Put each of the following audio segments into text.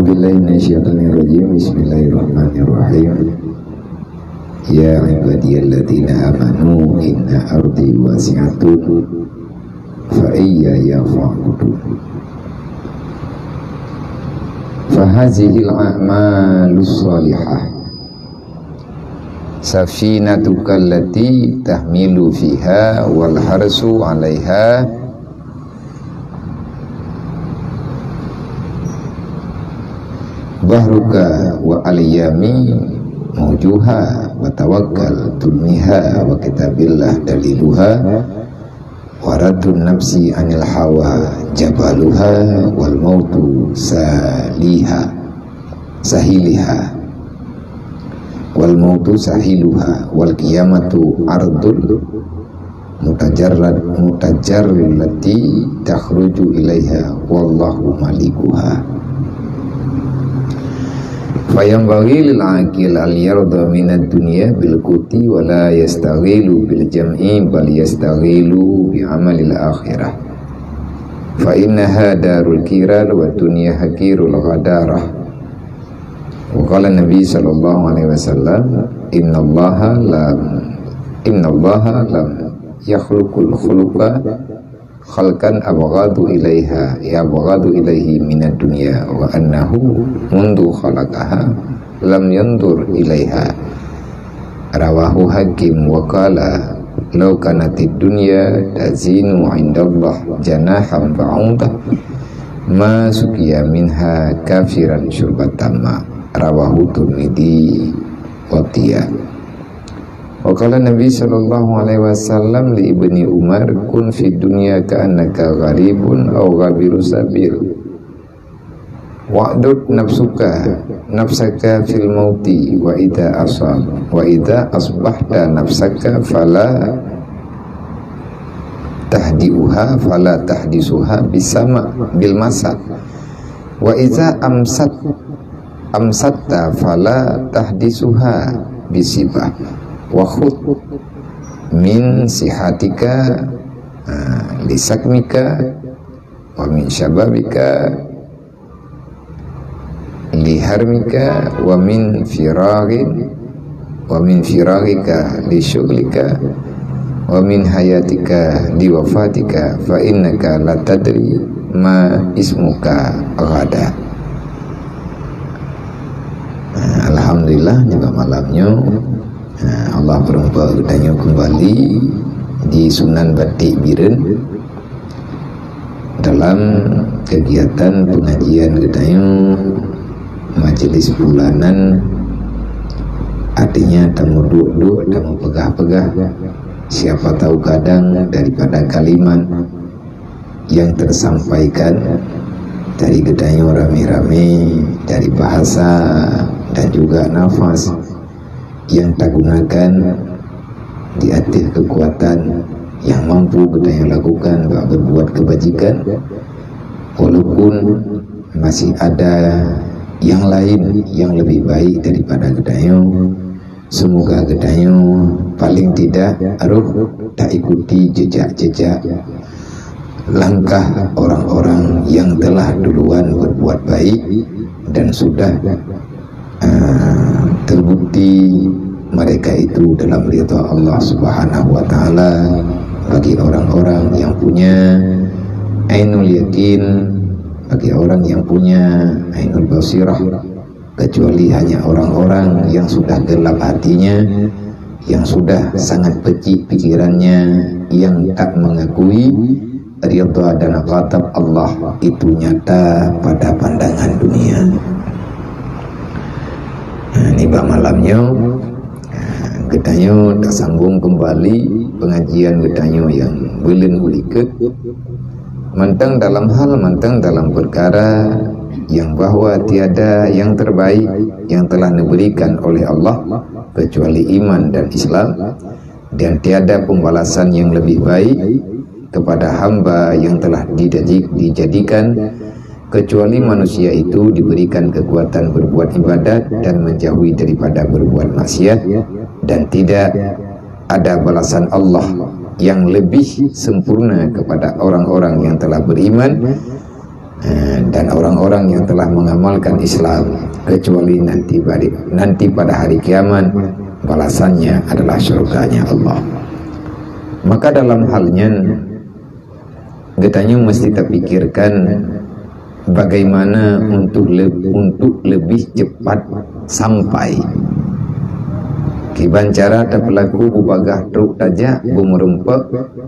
A'udzubillahiminasyaitonirrajim. Bismillahirrahmanirrahim. Ya ibadiyalladzina amanu inna ardi wasi'atun fa iyaya fa'budun. Fahazihil a'malus salihah safinatuka allati tahmilu fiha wal harsu 'alaiha bahruka wa aliyami mawjuha wa tawakkal tulmiha wa kitabillah daliluha waradun nafsi anil hawa jabaluha wal mautu sahiliha wal mautu sahiluha wal qiyamatu ardul mutajarrillati takhruju ilaiha wallahu malikuha. Fayam bagi lil aqil al yarda minad dunya bil kuti wa la yastaghilu bil jam'i bal yastaghilu bi amalil akhirah. Fa innaha darul kiral wa dunya hakirul ghadarah. Wa qala Nabi sallallahu alaihi wasallam innallaha lam yakhluqul khuluqa khalqan abghadu ilaiha ya abghadu ilaihi minad dunya wa annahu mundu khalaqaha lam yandur ilaiha. Rawahu Hakim wa qala law kanatid dunya tazinu indallah janahan ba'udah ma suqiya minha kafiran syurbatamma. Rawahu Tirmidzi wa Tiya. Wa qala Nabi sallallahu alaihi wasallam li ibni Umar kun fi dunya ka'annaka gharibun aw ghabiru sabil wa'dud nafsaka fil mauti wa idza asbahta nafsaka fala tahdisuha bisama bil masa wa idza amsatta fala tahdisuha bisibah wa khud min sihatika lisakmika wa min syababika liharmika wa min firagika lisyughlika wa min hayatika liwafatika fa innaka la tadri ma ismuka ghada. Alhamdulillah pada malamnya Allah berubah gedanya kembali di Sunan Batik Biren dalam kegiatan pengajian gedanya majelis bulanan, artinya tamu duduk, tamu pegah-pegah, siapa tahu kadang daripada kalimat yang tersampaikan dari gedanya rame-rame, dari bahasa dan juga nafas yang tak gunakan di atas kekuatan yang mampu gedanya lakukan berbuat kebajikan, walaupun masih ada yang lain yang lebih baik daripada gedanya. Semoga gedanya paling tidak tak ikuti jejak-jejak langkah orang-orang yang telah duluan berbuat baik dan sudah terbukti mereka itu dalam ridha Allah Subhanahu wa taala. Bagi orang-orang yang punya ainul yakin, bagi orang yang punya ainul basirah, kecuali hanya orang-orang yang sudah gelap hatinya, yang sudah sangat pecik pikirannya, yang tak mengakui ridha dan qatab Allah itu nyata pada pandangan dunia. Niba malamnya gedanya tak sambung kembali pengajian gedanya yang belum uliket mantang dalam perkara yang bahwa tiada yang terbaik yang telah diberikan oleh Allah kecuali iman dan Islam, dan tiada pembalasan yang lebih baik kepada hamba yang telah dijadikan kecuali manusia itu diberikan kekuatan berbuat ibadat dan menjauhi daripada berbuat maksiat, dan tidak ada balasan Allah yang lebih sempurna kepada orang-orang yang telah beriman Dan orang-orang yang telah mengamalkan Islam kecuali nanti pada hari kiamat balasannya adalah surganya Allah. Maka dalam halnya getanya mesti terpikirkan bagaimana untuk lebih cepat sampai kiban cara terpelaku bubagah truk tajak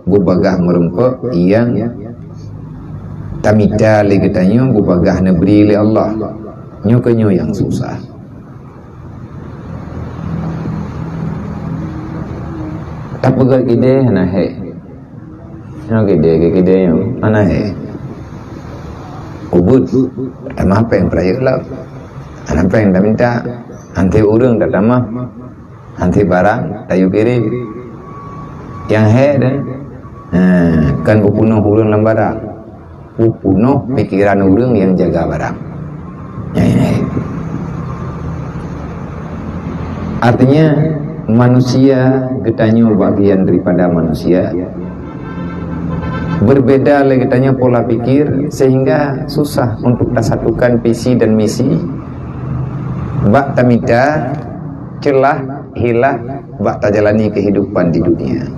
bubagah merempek yang tamita le getanya bubagah neberi le Allah nyokanyo yang susah. Tak pegang ide hana he. Hana ide yang hana he. Ubud tamah peng prayelah. Hana peng dah minta anti urang dah tamah. Anti barang tayu kiri. Yang he dah. Kan upunuh urang lam barang. Upunuh pikiran urang yang jaga barang. Artinya manusia getanya bagian daripada manusia berbeda lagi getanya pola pikir sehingga susah untuk disatukan visi dan misi bak tamida celah hilah bak tajalani kehidupan di dunia.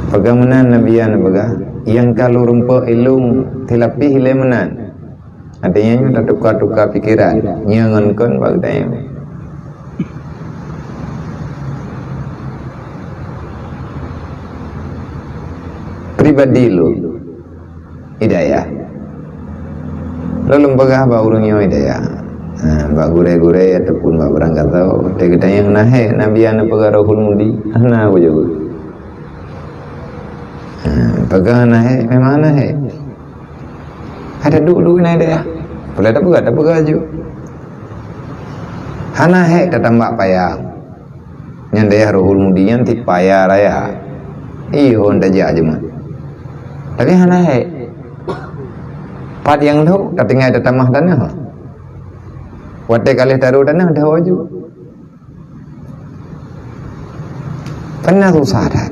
Bagaimana nabiyan baga yang kalau rumput ilung tilapi hilemenan artinya kita tukar-tukar pikiran nyangankan bagdaya pribadi lu hidayah lalu lembaga apa urangnya hidayah bak gure-gure ataupun bak berangkat tahu kita yang nahe nabiyan baga rohul mudi ana aku juga baga nahe memang nahe ada dulu nahe hidayah boleh tak baga juga hana he tambah payah nyandaya rohul mudi yang ti payah raya iyo nda aja mah tapi hana he pad yang tu tinggal ada tamah tanah wate kali taruh tanah dah waju pernah susah dah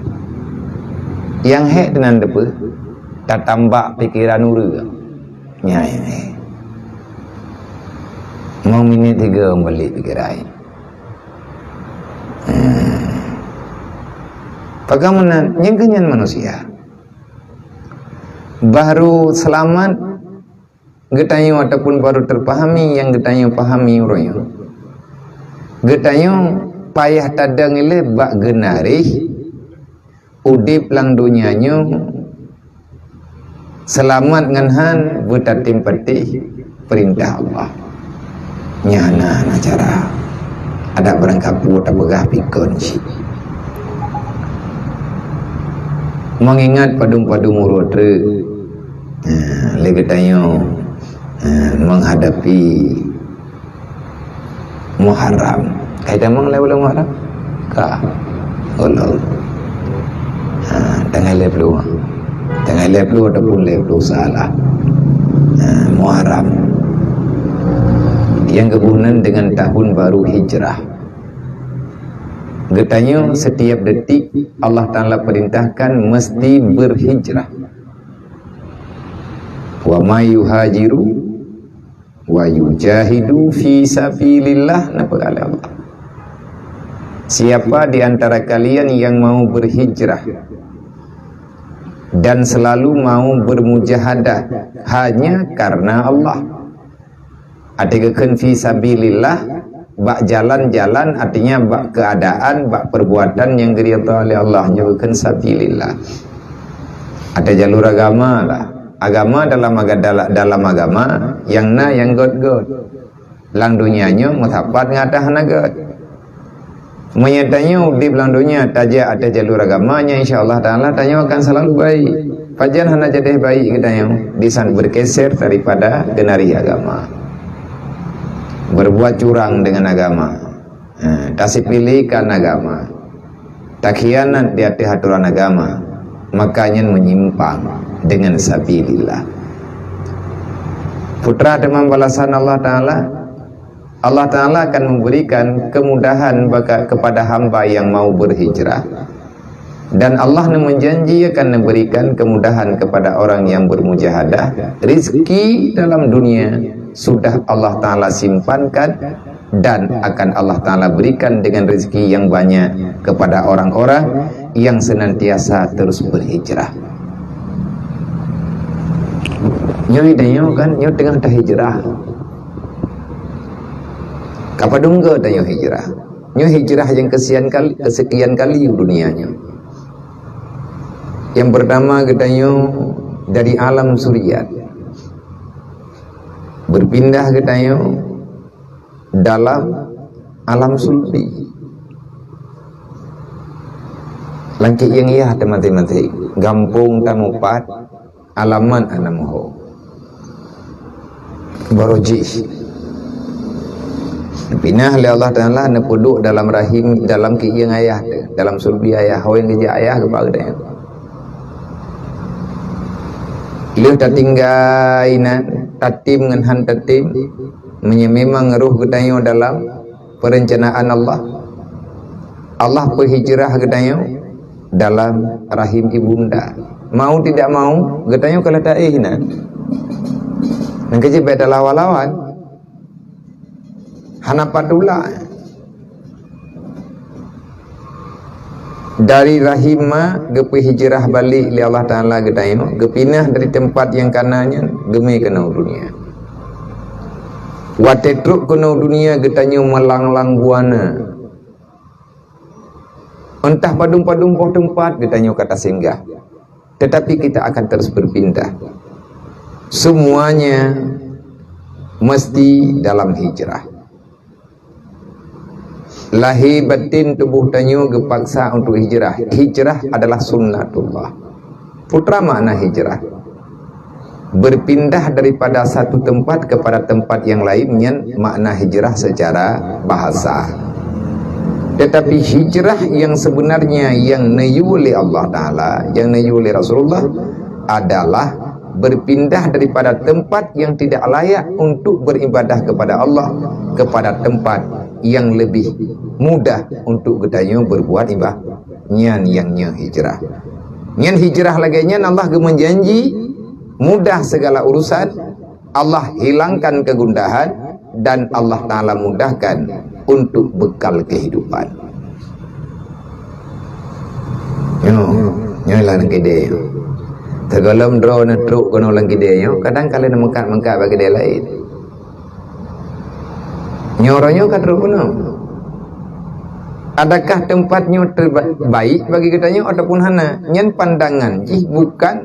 yang he dengan depa tak tambah pikiran ura nyai mau minit 3 balik pikiran bagaimana yang kenyan manusia baru selamat getanyo ataupun baru terpahami yang getanyo pahami uroyo getanyo payah tadang ile bak genarih udip lang dunianyo selamat nganhan butatim petih perintah Allah nyana na cara ada berangkat buat begah pikun si mengingat padung-padung urotre legetanyo menghadapi Muharram kaitan mang level Muharram ka Allah tengah level ataupun level salah Muharram yang kebunan dengan tahun baru hijrah getanya setiap detik Allah Ta'ala perintahkan mesti berhijrah wa may yuhajiru wa yujahidu fi sabilillah napa kali Allah siapa di antara kalian yang mau berhijrah dan selalu mau bermujahadah hanya karena Allah adikeun fi sabilillah bak jalan-jalan artinya bak keadaan bak perbuatan yang diridhai oleh Allah nyebutkan sabilillah ada jalur agama lah agama dalam agama yang god lang dunianya mutapat ngatah nagat menyatanya di belang dunia taja ada jalur agamanya insyaallah taala tanya akan selalu baik pajan hana jadi baik kita yang disan bergeser daripada genari agama berbuat curang dengan agama tasik pilihkan agama tak khianat di hati aturan agama makanya menyimpang dengan sabilillah putra demam balasan Allah Ta'ala akan memberikan kemudahan kepada hamba yang mau berhijrah Dan Allah menjanji akan memberikan kemudahan kepada orang yang bermujahadah. Rizki dalam dunia sudah Allah Ta'ala simpankan, dan akan Allah Ta'ala berikan dengan rezeki yang banyak kepada orang-orang yang senantiasa terus berhijrah. Nyoi danyo kan, nyoi tengah dah hijrah. Kapadungga danyo hijrah. Nyoi hijrah yang kesekian kali dunianya. Yang pertama katanya dari alam suriat berpindah katanya dalam alam sulbi. Langkit yang iya teman-teman, gampung tamupat alaman anamuho baroji pindah oleh Allah Ta'ala nepuduk dalam rahim, dalam kiang ayah, dalam sulbi ayah, yang kerja ayah kepada dia. Liu tak tinggal tatim dengan han tatim memang ruh gedayo dalam perencanaan Allah. Allah berhijrah gedayo dalam rahim ibunda. Mau tidak mau gedayo kalau tak ihna. Nang kerja beda lawan-lawan. Hanapadula dari rahimah gepi hijrah balik li Allah Ta'ala gedayo, gepinah dari tempat yang kanannya gemi kena dunia. Watetruk kena dunia getanyo melanglang buana. Entah padung-padung poh tempat getanyo kata singgah. Tetapi kita akan terus berpindah. Semuanya mesti dalam hijrah. Lahir batin tubuh tanyo gepaksa untuk hijrah. Hijrah adalah sunnatullah. Putra makna hijrah, berpindah daripada satu tempat kepada tempat yang lainnya, makna hijrah secara bahasa. Tetapi hijrah yang sebenarnya yang nayuli Allah Ta'ala, yang nayuli Rasulullah adalah berpindah daripada tempat yang tidak layak untuk beribadah kepada Allah kepada tempat yang lebih mudah untuk gedanyo berbuat ibadah. Nyan yang hijrah. Nyan hijrah lagi nyan Allah menjanji mudah segala urusan, Allah hilangkan kegundahan, dan Allah Ta'ala mudahkan untuk bekal kehidupan. Nyo lah kide. Tergolong draw na truk kono lang kide yo. Kadang kalian mengkat bagi dia lain. Nyoronyo kan truk kono. Adakah tempatnya terbaik bagi kitanya ataupun hana? Nyen pandangan jih bukan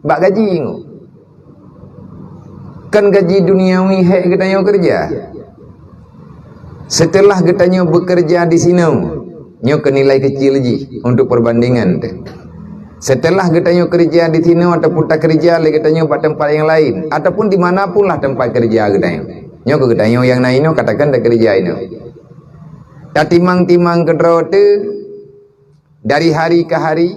bak gaji ngo. Kan gaji duniawi hek kitanya kerja. Setelah kitanya bekerja di sini, nyo kenilai kecil ji untuk perbandingan. Setelah kitanya kerja di sini ataupun tak kerja lagi kitanya pada tempat yang lain ataupun dimanapun lah tempat kerja kitanya. Nyo ke kitanya yang naino katakan tak kerja ini. Tak timang-timang kedro tu dari hari ke hari,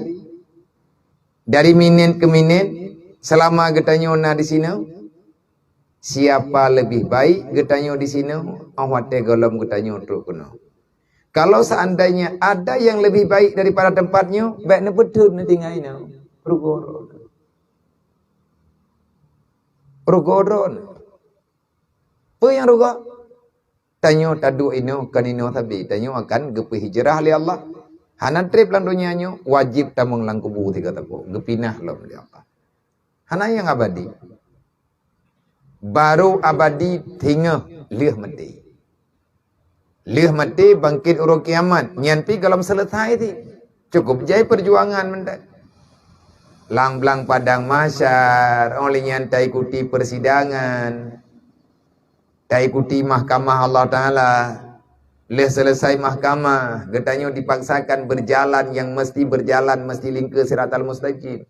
dari minit ke minit, selama getanyo na di sini, siapa lebih baik getanyo di sini, awate golom getanyo truk kuno. Kalau seandainya ada yang lebih baik daripada tempatnya, baiknya betul nanti ngaino, rugoro. Apa yang rugoro? Tanyo tadu ino kanino sabi tanyo akan gepi hijrah li Allah. Hanan trip lang dunyanyo wajib tamong lang kubu ti kata ko. Gepinah lo li Allah. Hana yang abadi. Baru abadi hingga lih mati. Lih mati bangkit urut kiamat. Nyanti kalau selesai ti. Cukup jai perjuangan mendak. Lang-blang padang masyar, oleh nyantai ikuti persidangan. Tak ikuti mahkamah Allah Ta'ala. Leh selesai mahkamah, getanyo dipaksakan berjalan yang mesti berjalan, mesti lingkar siratal mustaqim.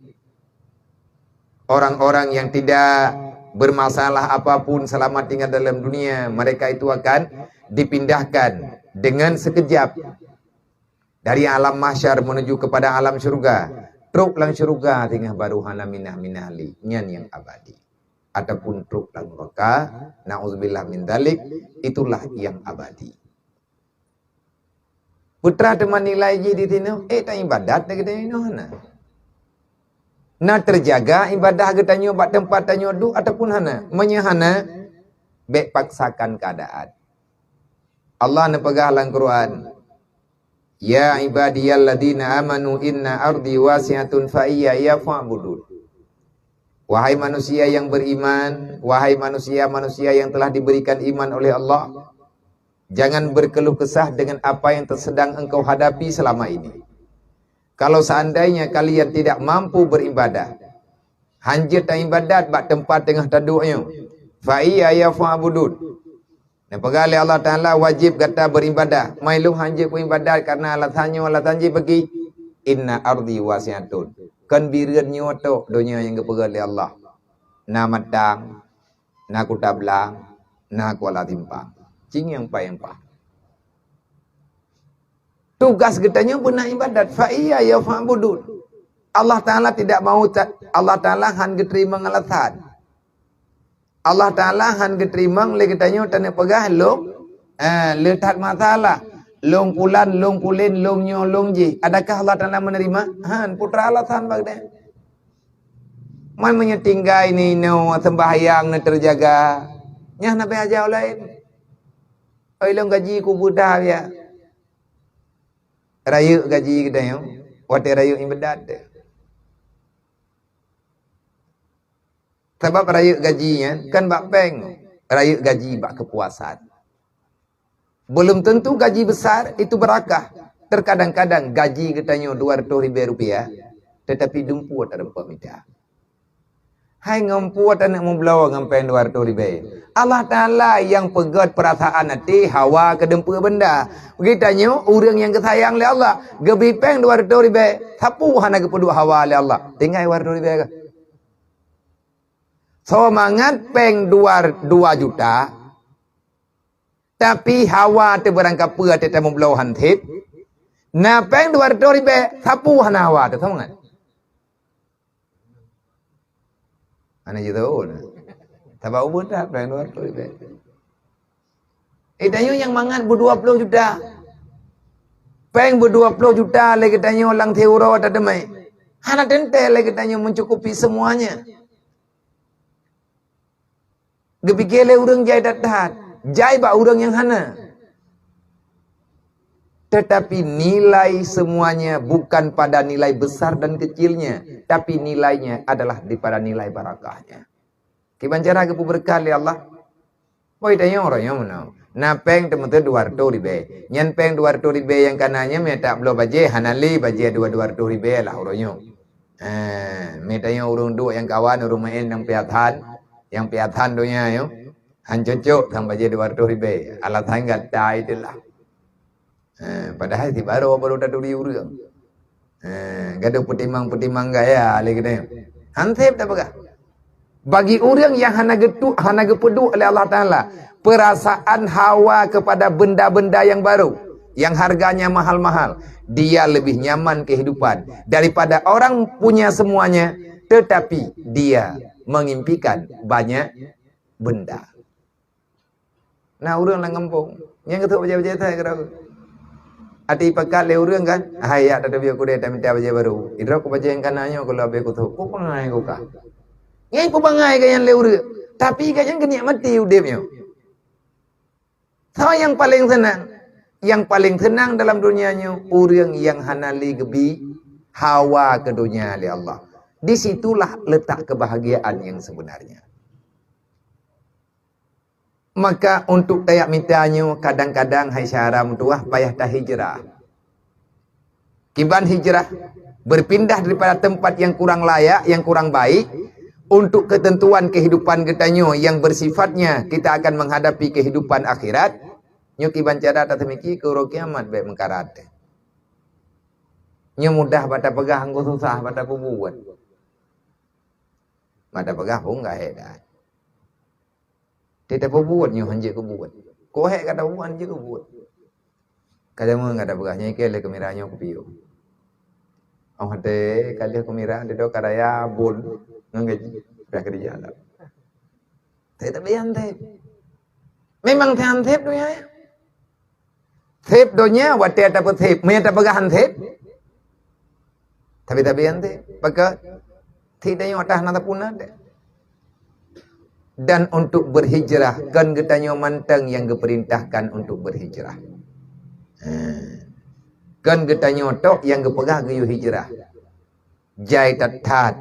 Orang-orang yang tidak bermasalah apapun selama tinggal dalam dunia, mereka itu akan dipindahkan dengan sekejap dari alam mahsyar menuju kepada alam syurga. Truk lang syurga tinggal baru hana minah minahli, nyan yang abadi. Ataupun truk dan neraka, na'udzubillah min dzalik, itulah yang abadi. Putra teman nilai je di tino, tak ibadat nak kita ino hana. Na terjaga ibadah kita nyo bak tempat tanyo du ataupun hana. Menyahana bek paksakan keadaan. Allah nepegah dalam Quran. Ya ibadiyalladzina amanu inna ardi wasi'atun fa iyya fa'budun. Wahai manusia yang beriman, wahai manusia-manusia yang telah diberikan iman oleh Allah, jangan berkeluh kesah dengan apa yang sedang engkau hadapi selama ini. Kalau seandainya kalian tidak mampu beribadah, hanjir tak ibadat bak tempat tengah taduknya, fa iyya fa'budun. Dan pegali Allah Ta'ala wajib kata beribadah. Mailung hanjir pun ibadat karena alatannya bagi inna ardi wasi'atun. Kan biran nyoto dunia yang kepegali Allah. Na matang, na kutablang, na kuala timpang. Cing yang pa. Tugas kitanya pun nak ibadat. Fa iya ya fa'budun. Allah Ta'ala tidak mau, Allah Ta'ala han keterima ngalatan. Allah Ta'ala han keterima le kitanya tanya pegah long letak masalah long pulan long pulin long nyo long ji. Adakah Allah Ta'ala menerima? Han putra alasan bagde. Man menyetinggai ni no sembahyang na terjaga. Nyah na behaja lain. Oi long gaji ku budak ya. Rayu gaji kitanya. Wate rayu ibadat. Sebab rayu gajinya kan bak peng. Rayu gaji bak kepuasan. Belum tentu gaji besar itu berakah. Terkadang-kadang gaji katanya 200,000 rupiah. Tetapi dumpu tak ada minta. Hai ngampu tak nak membelawa ngampen 200,000. Allah Ta'ala yang pegat perasaan hati hawa kedempu benda. Begitanya orang yang kesayang oleh Allah. Gebipeng 200,000. Sapu hana kepedu hawa oleh Allah. Tinggal 200,000 ke? So mangat peng 2 juta. Tapi hawa te berangkap pua te temu belau hantip. Na peng 200,000 sapu hana hawa te semangat. Ana je tahu na. Tabau ubun dah peng 200,000. Itanyo yang mangat 20 juta. Peng 20 juta lagi tanyo lang teuro ta demai. Hana tente lagi tanyo mencukupi semuanya. Gepikele urang jai datat. Jai ba urang yang hana. Tetapi nilai semuanya bukan pada nilai besar dan kecilnya. Tapi nilainya adalah daripada nilai barakahnya. Kiban cara kepu berkah li Allah. Boy tanya orang yang mana. Na peng temen-temen 200,000. Nyan peng 200,000 yang kananya meta belum baje hanali baje 200,000 lah orangnya. Metanya urang dua yang kawan urang main yang piatan. Yang piatan dunia yo. Han cocok sampai jadi 200,000. Alasan gata itulah. Padahal di baru dah duri urang. Gaduh putimang gaya lagi kita. Hansip tak apa? Bagi orang yang hana gepedu oleh Allah Ta'ala. Perasaan hawa kepada benda-benda yang baru. Yang harganya mahal-mahal. Dia lebih nyaman kehidupan. Daripada orang punya semuanya. Tetapi dia mengimpikan banyak benda. Nah urang lang kampung. Yang ketuk baca-baca tak kerana. Ati pakat le urang kan. Hayat ada biar kuda tak minta baca baru. Idra ku baca yang kanannya kalau abe ku tu. Ku pangai ku kah. Ngai ku pangai kan yang le urang. Tapi kan yang kena mati udipnya. So yang paling senang. Yang paling senang dalam dunianya. Urang yang hanali gebi. Hawa ke dunia oleh Allah. Disitulah letak kebahagiaan yang sebenarnya. Maka untuk tayak mintanya kadang-kadang hai syaram tuah payah dah hijrah. Kiban hijrah berpindah daripada tempat yang kurang layak, yang kurang baik untuk ketentuan kehidupan kitanya yang bersifatnya kita akan menghadapi kehidupan akhirat. Nyo kiban cara tak temiki ke kiamat baik mengkarat. Nyo mudah pada pegah anggo susah pada buat. Mada pegah pun enggak hedat. Tidak buat nyo hanje ku buat. Ko he kata buat hanje ku buat. Kada mo ngada pegahnya kele kemiranya ku piu. Ang hade kali kemira dedo karaya bun ngaji dah kerja lah. Tidak bian teh. Memang teh antep tu ya. Thep donya wate atapa thep, me atapa gahan thep. Tapi ante, maka tidak yang atas nata pun ada. Dan untuk berhijrah, kan getanyo mantang yang diperintahkan untuk berhijrah. Kan getanyo tok yang gepegah gayu hijrah. Jai tatat,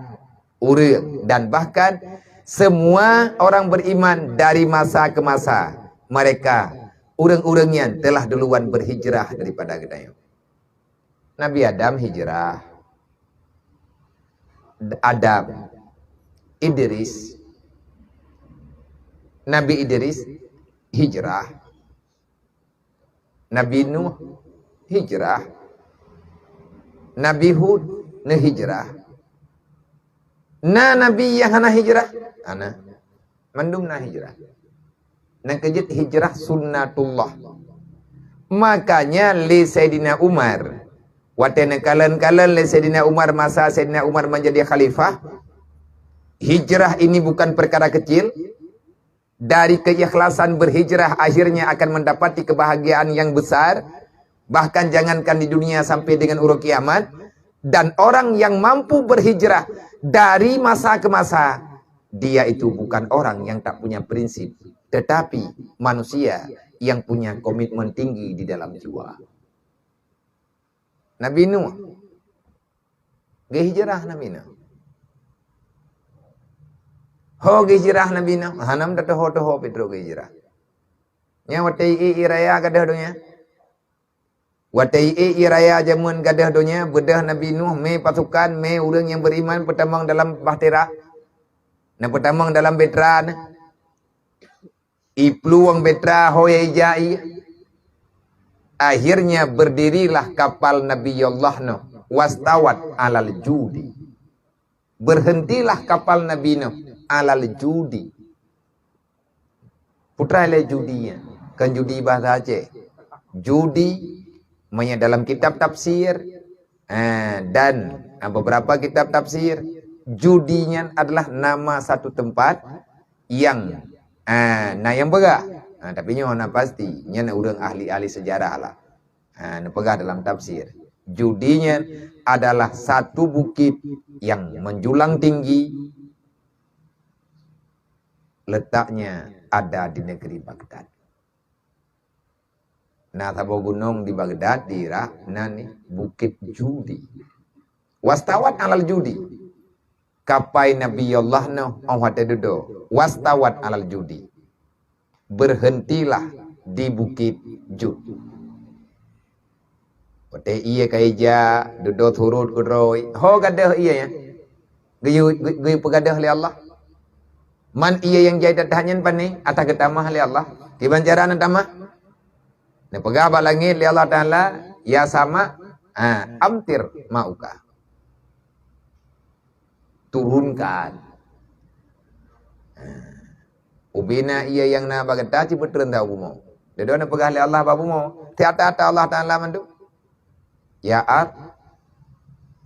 urang, dan bahkan semua orang beriman dari masa ke masa, mereka urang-urangnya telah duluan berhijrah daripada getanyo. Nabi Adam hijrah. Adam, Idris, Nabi Idris hijrah, Nabi Nuh hijrah, Nabi Hud hijrah. Nabi yang hana hijrah, ana mandum na hijrah. Nang kejit hijrah sunnatullah. Makanya li Sayyidina Umar, watena kalan-kalan le Sayyidina Umar, masa Sayyidina Umar menjadi khalifah, hijrah ini bukan perkara kecil. Dari keikhlasan berhijrah akhirnya akan mendapati kebahagiaan yang besar. Bahkan jangankan di dunia sampai dengan urut kiamat. Dan orang yang mampu berhijrah dari masa ke masa, dia itu bukan orang yang tak punya prinsip, tetapi manusia yang punya komitmen tinggi di dalam jiwa. Nabi Nuh, ge hijrah Nabi Nuh. Ho ge hijrah Nabi Nuh, hanam dak ho Petro ge hijrah. Nya watai iraya gadah donya. Watai iraya jamun gadah donya bedah Nabi Nuh me pasukan me urang yang beriman pertamang dalam bahtera. Na pertamang dalam betra na. Ipluang betra ho yai. Akhirnya berdirilah kapal Nabi Allah Nuh, wastawat alal judi. Berhentilah kapal Nabi Nuh alal judi. Putra le judinya, kan judi bahasa Aceh. Judi dalam kitab tafsir dan beberapa kitab tafsir, judinya adalah nama satu tempat yang yang begah. Tapi nyonya pasti nyonya urang ahli-ahli sejarah lah. Nepegah dalam tafsir. Judinya adalah satu bukit yang menjulang tinggi, letaknya ada di negeri Baghdad. Nah, tabo gunung di Baghdad di Irak, nani bukit judi. Wastawat alal judi. Kapai Nabi Allah Nuh awhadedo. Wastawat alal judi. Berhentilah di bukit Jud. Ote iya kaija dudot hurut kudroi. Ho gadah iya ya. Gayu pegadah li Allah. Man iya yang jai datanyan pani atah ketamah li Allah. Kiban cara tamah. Ne pegaba langit li Allah Taala ya sama amtir mauka. Turunkan. Ubina iya yang na bagata ci betren tahu mo. Dedo na pegah li Allah babu mo. Tiata Allah Taala mandu. Ya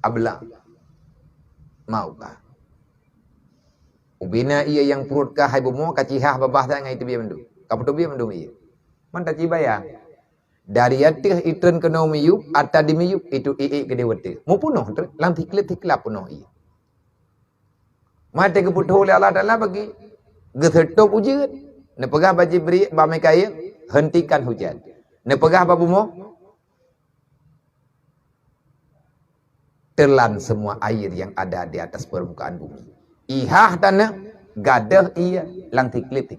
abla mauka. Ubina iya yang perut ka hai bumo kacihah babah ta ngai tebia mandu. Kaputu bia mandu iya. Man ta ci bayang. Dari atih itren kena miyup atta di miyup itu gede wete. Mu punoh lam tiklap punoh iya. Mate keputu li Allah Taala bagi gethetop ujian. Ne pegah ba Jibril ba Mikail hentikan hujan. Ne pegah ba bumo telan semua air yang ada di atas permukaan bumi. Ihah tanah gadah iya lang tiklip.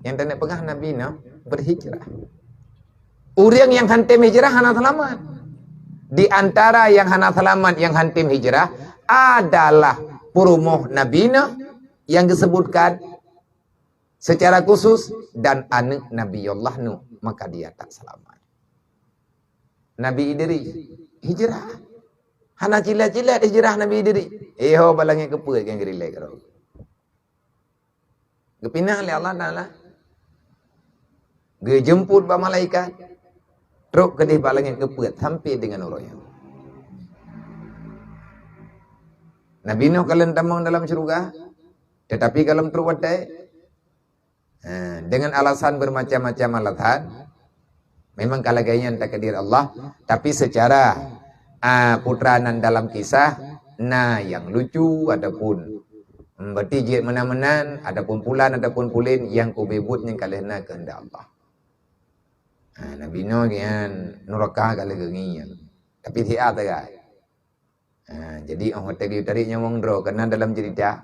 Yang tanah pegah Nabi Nuh berhijrah. Urang yang hantim hijrah hana selamat. Di antara yang hana selamat yang hantim hijrah adalah Purumuh Nabi Nuh yang disebutkan secara khusus dan anak Nabi Allah Nuh, maka dia tak selamat. Nabi Idris hijrah. Hana cilat-cilat hijrah Nabi Idris. Eho balangnya kepuat yang gerilai karo. Gepinah oleh Allah Taala. Gejemput ba malaikat. Truk kedih balangnya kepuat sampai dengan urang. Nabi Nuh kalian tamang dalam surga, tetapi kalau teruwatai, Dengan alasan bermacam-macam alasan. Memang kalagaynya takdir Allah, tapi secara putranan dalam kisah, yang lucu ataupun bertijik menan-menan, adapun pulan adapun pulin yang kubebutnya kalihna kehendak Allah. Nabi Nuh kian nurakah kali genginya. Tapi tidak tak. Jadi orang tarik nyawang dro karena dalam cerita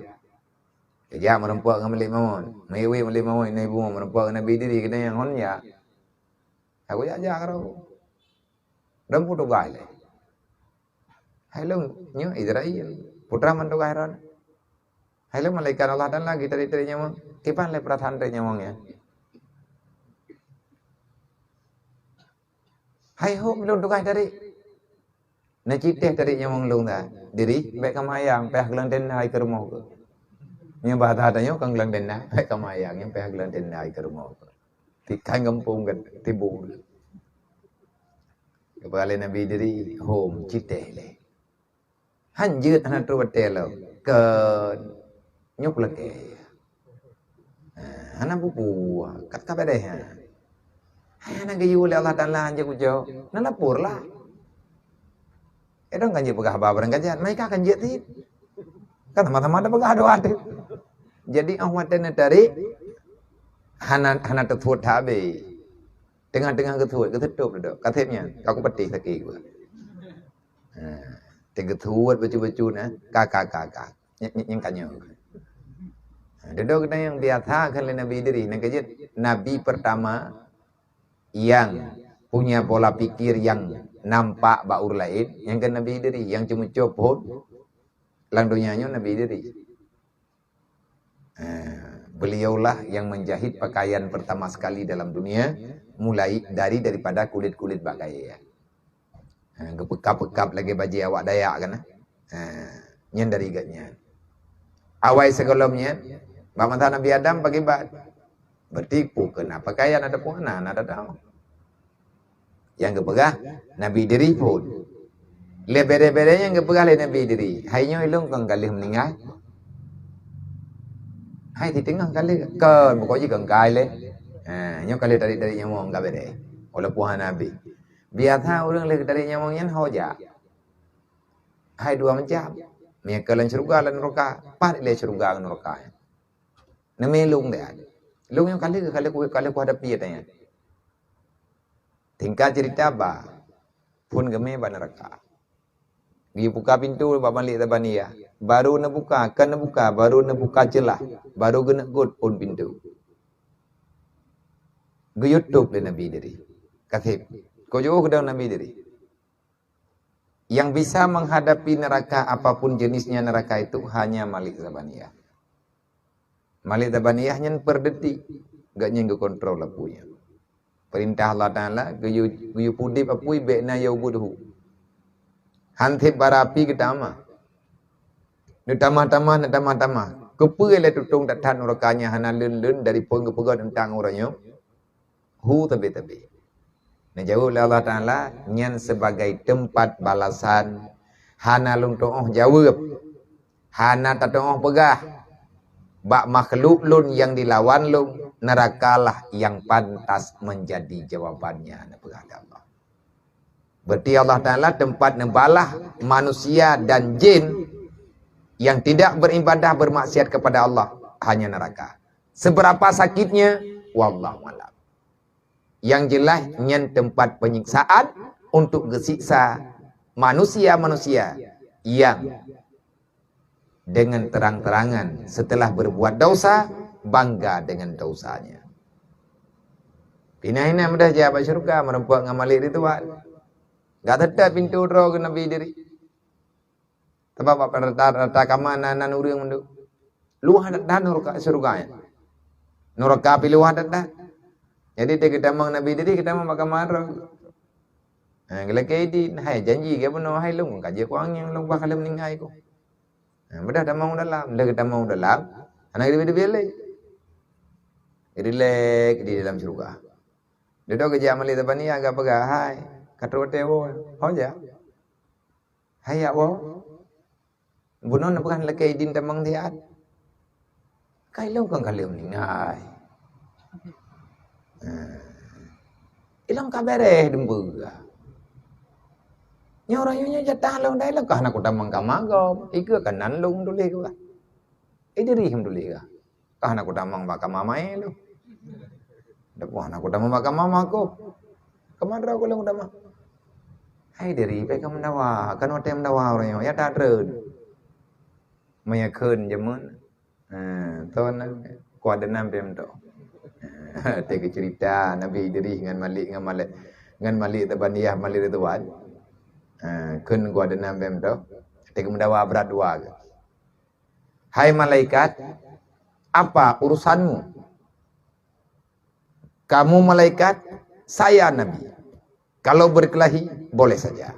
dia merempuak dengan Malik Mamun. Mewe Malik Mamun ini ibu merempuak dengan Nabi diri kena yang honnya. Aku aja karo. Dan putu gai le. Hello nyo Israel. Putra mantu gairan. Hello malaikat Allah dan lagi tadi nyawang. Kipan le prathan tadi nyawangnya. Hai ho belum tu gai tadi. Na citeh tadi nyawang lung dah. Diri baik kamayang peh gelang den hai ke rumah. Nya bahasa tanya kang gelang den hai kamayang yang peh gelang den hai ke rumah. Tikai ngempung kan tibu. Kepala Nabi diri home citeh le. Hanjut anak tu betel ke nyuk leke. Anak bubu kat kabade ha. Anak gayu le Allah Taala anje kujo. Na lapor lah. Edong kanji pegah babar kanjian. Mereka kanji ti. Kan sama-sama ada pegah doa tu. Jadi awatan dari hana tetut tabe. Tengah-tengah ketutup dah. Katanya, aku peti sakit gua. Ketut baju-baju na, kakak. Yang kanya. Duduk kena yang biasa kan Nabi diri. Nabi pertama yang punya pola pikir yang nampak baur lain, yang kan Nabi diri, yang cuma copot lang dunianya Nabi diri. Beliaulah yang menjahit pakaian pertama sekali dalam dunia, mulai daripada kulit-kulit bagai. Kepekap-pekap lagi baju awak Dayak kan. Nyen dari gatnya. Awai sebelumnya, bapa Nabi Adam pakai bat. Bertipu kena pakaian ada pun ada tahu. Yang kepegah Nabi diri pun. Lebere-berenya yang kepegah le Nabi diri. Hainya ilung kang kali meninggal. Hai di tengah kali ke pokoknya kang kali. Nyo kali dari nyamong enggak bede. Oleh puhan Nabi. Biasa orang le dari nyamongnya hoja. Hai dua macam. Mekalan surga lan neraka. Pat le surga lan neraka. Name lung dia. Lung yang kali ku hadapi tanya. Tingkat cerita ba pun game ba neraka. Dia buka pintu balik tabania. Baru nak buka, baru nak buka celah. Baru kena god pun pintu. Ke YouTube le Nabi diri. Katib. Kau jauh ke dalam Nabi diri. Yang bisa menghadapi neraka apapun jenisnya neraka itu hanya Malik Zabaniyah. Malik Zabaniyah nyen per detik. Gak nyen kontrol lapunya. Perintah Allah Ta'ala. Guyu pudip apui be'na yaubuduhu. Hantip barapi ke tama. Nak tamah. Kepala tutung datang urakanya hana lun dari pun ke pegang tentang orangnya. Hu tabi. Nah jauh Allah Ta'ala nyan sebagai tempat balasan. Hana lung to'oh jawab. Hana tato'oh pegah. Bak makhluk lun yang dilawan lun. Nerakalah yang pantas menjadi jawabannya. Allah. Berarti Allah Ta'ala tempat nembalah manusia dan jin yang tidak beribadah bermaksiat kepada Allah. Hanya neraka. Seberapa sakitnya? Wallahu a'lam. Yang jelas nyen tempat penyiksaan untuk gesiksa manusia-manusia yang dengan terang-terangan setelah berbuat dosa bangga dengan dosanya. Pindah-pindah mudah jawab syurga merempuak ngamalik itu buat. Gak tetap pintu roh ke Nabi diri. Sebab apa rata kamana nan urang mendu. Luah dan neraka surga. Neraka piluah dan. Jadi kita mang Nabi diri kita mang makan marah. Kalau kaidi hai janji ke benar hai lung kaji kuang yang lung bakal meninggai ko. Bedah dah mau dalam, dah kita mau dalam. Anak kita beli. Relax di dalam surga. Duduk kerja amali tabani agak pegah hai. Katrote wo. Hoja. Hai ya wo. Bunon bukan lagi din tamang diat. Kai lung kang kalim ni ngai. Ilang kabere dembuga. Nya orangnya jatah long dai lah kahna kutamang kamago. Iku kanan long dulu ke lah. Diri him dulu ka. Kahna kutamang baka mamai lu. Dapuh na kutamang baka mama ko. Kamadra ko lang utama. Hai diri pe kam dawa, kan otem dawa orangnya ya ta treun. Maya keun jamun. Ton kuada nampem to. Tega cerita Nabi Idris dengan Malik Tabaniyah Malik Ridwan. Kun gua ada nambem tu. Tega mendawa berat dua. Hai malaikat, apa urusanmu? Kamu malaikat, saya Nabi. Kalau berkelahi boleh saja.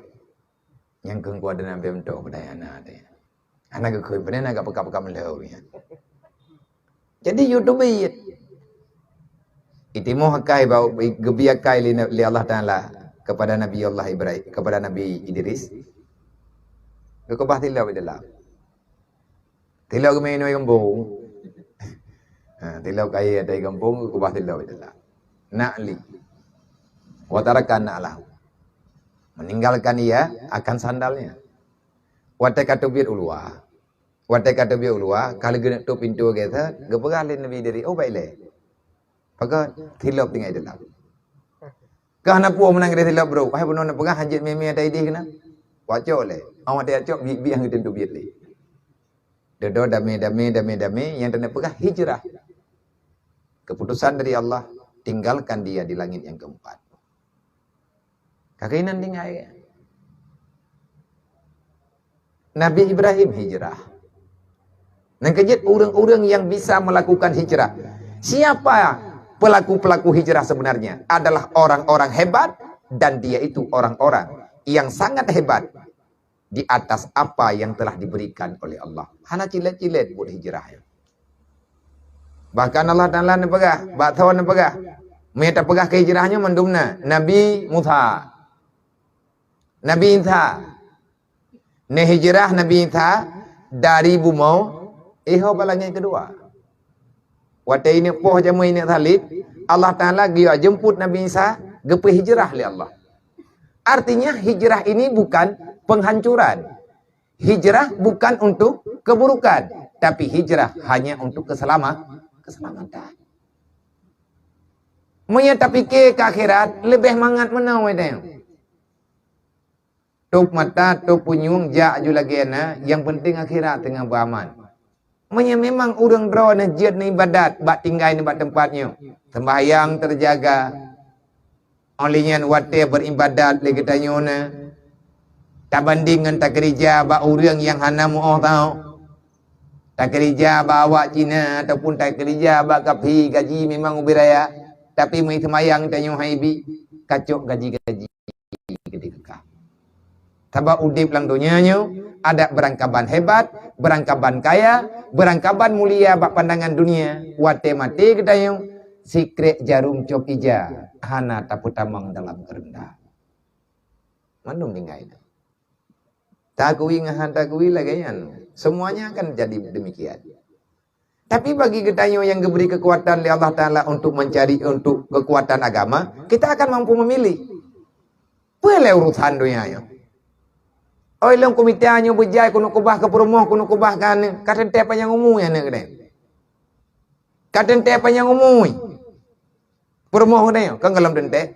Yang kun gua ada nambem tu berdaya anak dia. Anak kekun pernah agak peka-peka melau ya. Jadi YouTube Itimu hakai bau gebiakai li Allah Taala kepada Nabi Allah Ibrahim, kepada Nabi Idris. Kekebah tilau dalam. Tilau kemai noi kampung. Tilau kaya ada kampung kekebah tilau dalam. Na'li. Wa tarakan na'lah. Meninggalkan ia akan sandalnya. Wa takatubir ulwa. Wa takatubir ulwa kalau gena tu pintu kita, geberah Nabi Idris. Oh baiklah. Maka tilap tinggal dalam. Kah nak puas menang kita tilap bro. Hai benar nak pegang hajat meme ada idea kena. Wacok le. Awak dia acok bi yang tentu biat le. Dodo dame yang nak pegang hijrah. Keputusan dari Allah, tinggalkan dia di langit yang keempat. Kakinan tinggal ya. Nabi Ibrahim hijrah. Nang kejut orang-orang yang bisa melakukan hijrah. Siapa pelaku-pelaku hijrah sebenarnya? Adalah orang-orang hebat dan dia itu orang-orang yang sangat hebat di atas apa yang telah diberikan oleh Allah. Hana cilet-cilet buat hijrah. Bahkan Allah Ta'ala ni pegah, baktawan ni pegah. Mereka pegah ke hijrahnya mendumna Nabi Musa. Nabi Isa. Ni hijrah Nabi Isa dari Bumau iho balangnya kedua. Waktu ini poh jamu ini Khalid, Allah Ta'ala dia jemput Nabi Isa gepe hijrah oleh Allah. Artinya hijrah ini bukan penghancuran. Hijrah bukan untuk keburukan, tapi hijrah hanya untuk keselamatan. Monya tapi ke akhirat lebih mangat menau itu. Tup mata tup punyung ja aju lagi na, yang penting akhirat tengah beraman. Monya memang urang draw na jid na ibadat, bak tinggal ni bak tempatnya. Sembahyang terjaga. Olehnya wate beribadat lagi tanya na. Tak banding dengan tak kerja bak urang yang hana mu'oh tahu. Tak kerja bak awak Cina ataupun tak kerja bak kapi gaji memang ubiraya. Tapi mai semayang tanya haibi kacuk gaji-gaji ketika. Sebab udip lang dunianya ada berangkaban hebat, berangkaban kaya, berangkaban mulia bak pandangan dunia. Wate mati ketayung sikret jarum cop ija hana tapu tamang dalam kerendah. Manum tinggal itu. Takui ngahan takui lagi kan. Semuanya akan jadi demikian. Tapi bagi kita yang diberi kekuatan oleh Allah Ta'ala untuk mencari untuk kekuatan agama, kita akan mampu memilih. Boleh urusan dunia. Oh, ilang komiteannya berjaya kuno kubah ke perumoh kuno kubah kan. Kata teh apa yang umumnya nak kena. Kata teh apa yang umum. Perumoh kena kan kalau dente.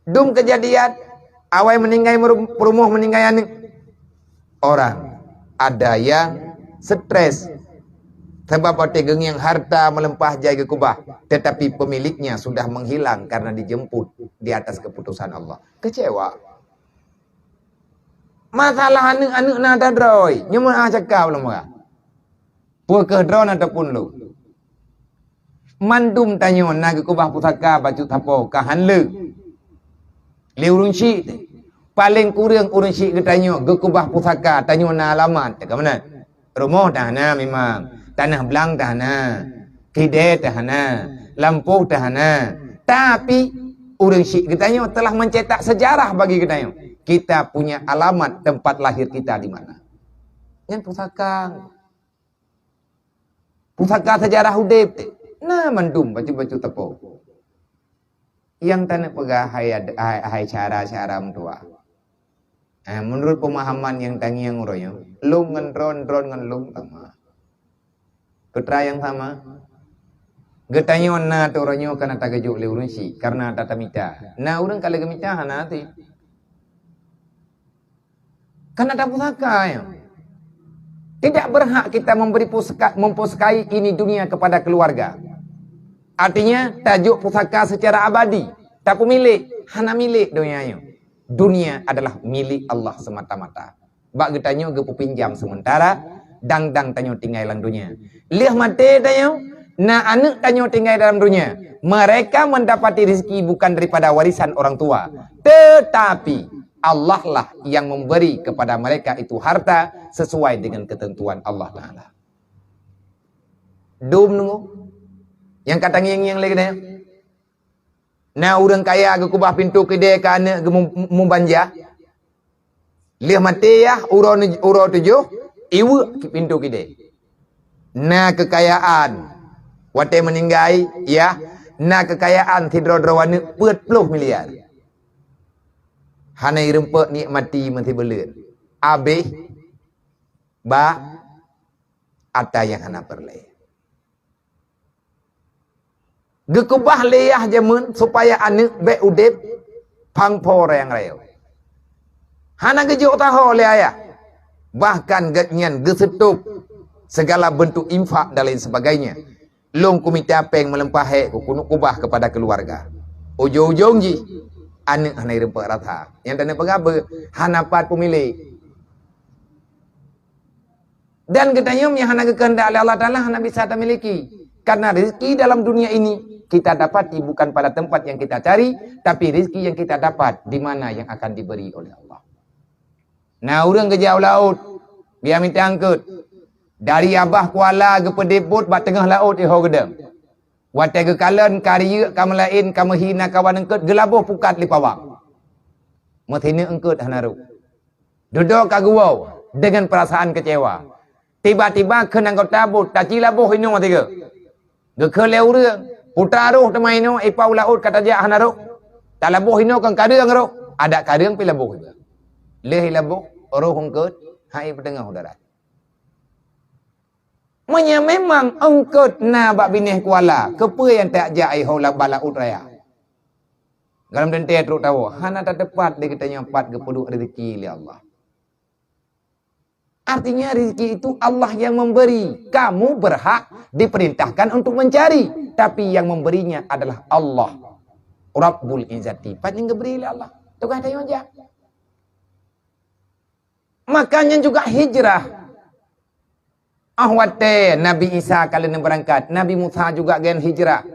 Dum kejadian awal meninggal perumoh meninggal orang. Ada yang stres. Sebab otegeng yang harta melempah jaya ke kubah. Tetapi pemiliknya sudah menghilang karena dijemput di atas keputusan Allah. Kecewa. Masalah anak-anak nada droi. Nyuma cakap belum mah. Puakah drone ataupun lu. Mandum tanya nak kubah pusaka baju tapo kahan le. Le urun syik. Paling kurang urun syik ke tanya ke kubah pusaka tanya na alamat. Dekat mana? Rumah dah na memang. Tanah belang dah na. Kidai dah na. Lampu dah na. Tapi urun syik ke tanya telah mencetak sejarah bagi kita tanya. Kita punya alamat tempat lahir kita di mana. Yang pusaka. Pusaka sejarah hudib. Nah mandum baju-baju tepo. Yang tanah pegah hai cara-cara mentua. Menurut pemahaman yang tangi yang uroyo, lung ngan dron ngan lung sama. Ketra yang sama. Getanyo na turonyo kana tagajuk le urun si karena tata mita. Na urang kala gemita hanati. Karena tak pusaka ya. Tidak berhak kita memberi mempusakai ini dunia kepada keluarga. Artinya tajuk pusaka secara abadi, tak milik, hana milik dunianya. Dunia adalah milik Allah semata-mata. Bak getanyo ge pinjam sementara, dang tanyo tinggal dalam dunia. Lihat mate tanyo, na anak tanyo tinggal dalam dunia. Mereka mendapati rezeki bukan daripada warisan orang tua, tetapi Allah lah yang memberi kepada mereka itu harta sesuai dengan ketentuan Allah Ta'ala. Dum nunggu. Yang kata yang lagi dah. Nah orang kaya ke kubah pintu kedai ke anak ke membanja. Lihat mati ya uro tujuh. Iwa ke pintu kedai. Nah kekayaan. Wate meninggai ya. Nah kekayaan tidro-drowane 40 miliar. Hanai rempek nikmati menti belut. Habis ba ada yang hana perle. Gekubah leyah jamun supaya anak be udip pangpor yang reo. Hana gejuk tahu le ayah. Bahkan getnyan gesetup segala bentuk infak dan lain sebagainya. Long kumita peng melempahe kunuk kubah kepada keluarga. Ujung-ujung ji anak hanai rempek rata. Yang tanda pengapa hanapat pemilik. Dan ketanyum yang hana kehendak oleh Allah Ta'ala hana bisa kita miliki. Karena rezeki dalam dunia ini kita dapati bukan pada tempat yang kita cari, tapi rezeki yang kita dapat di mana yang akan diberi oleh Allah. Nah, orang ke jauh laut, biar minta angkut. Dari Abah Kuala ke Pediput, bak tengah laut iho gedeng. Watai ke kalen, karya, kamelain, kamehina, kawan angkut, gelabuh pukat lipawang. Mathina angkut hanaru. Duduk kaguau dengan perasaan kecewa. Tiba-tiba kena kau tabut, tak cila boh ini mati ke. Gekhe leu rương, putaruh temai no, ipau laut kata jah hanaru. Tak labuh ini kan kadang ro, ada kadang pi labuh juga. Leh labuh, roh angkut, hai petengah darat. Manya memang angkut na bak binih kuala, kepa yang tak jah ai ho laut raya. Dalam dente teruk tahu, hana tak tepat dia katanya empat ke peduk rezeki oleh Allah. Artinya rezeki itu Allah yang memberi. Kamu berhak diperintahkan untuk mencari. Tapi yang memberinya adalah Allah. Rabbul Izzati. Patnya diberi oleh Allah. Itu kata yang aja. Makanya juga hijrah. Ahwate Nabi Isa kalian berangkat. Nabi Musa juga gen hijrah.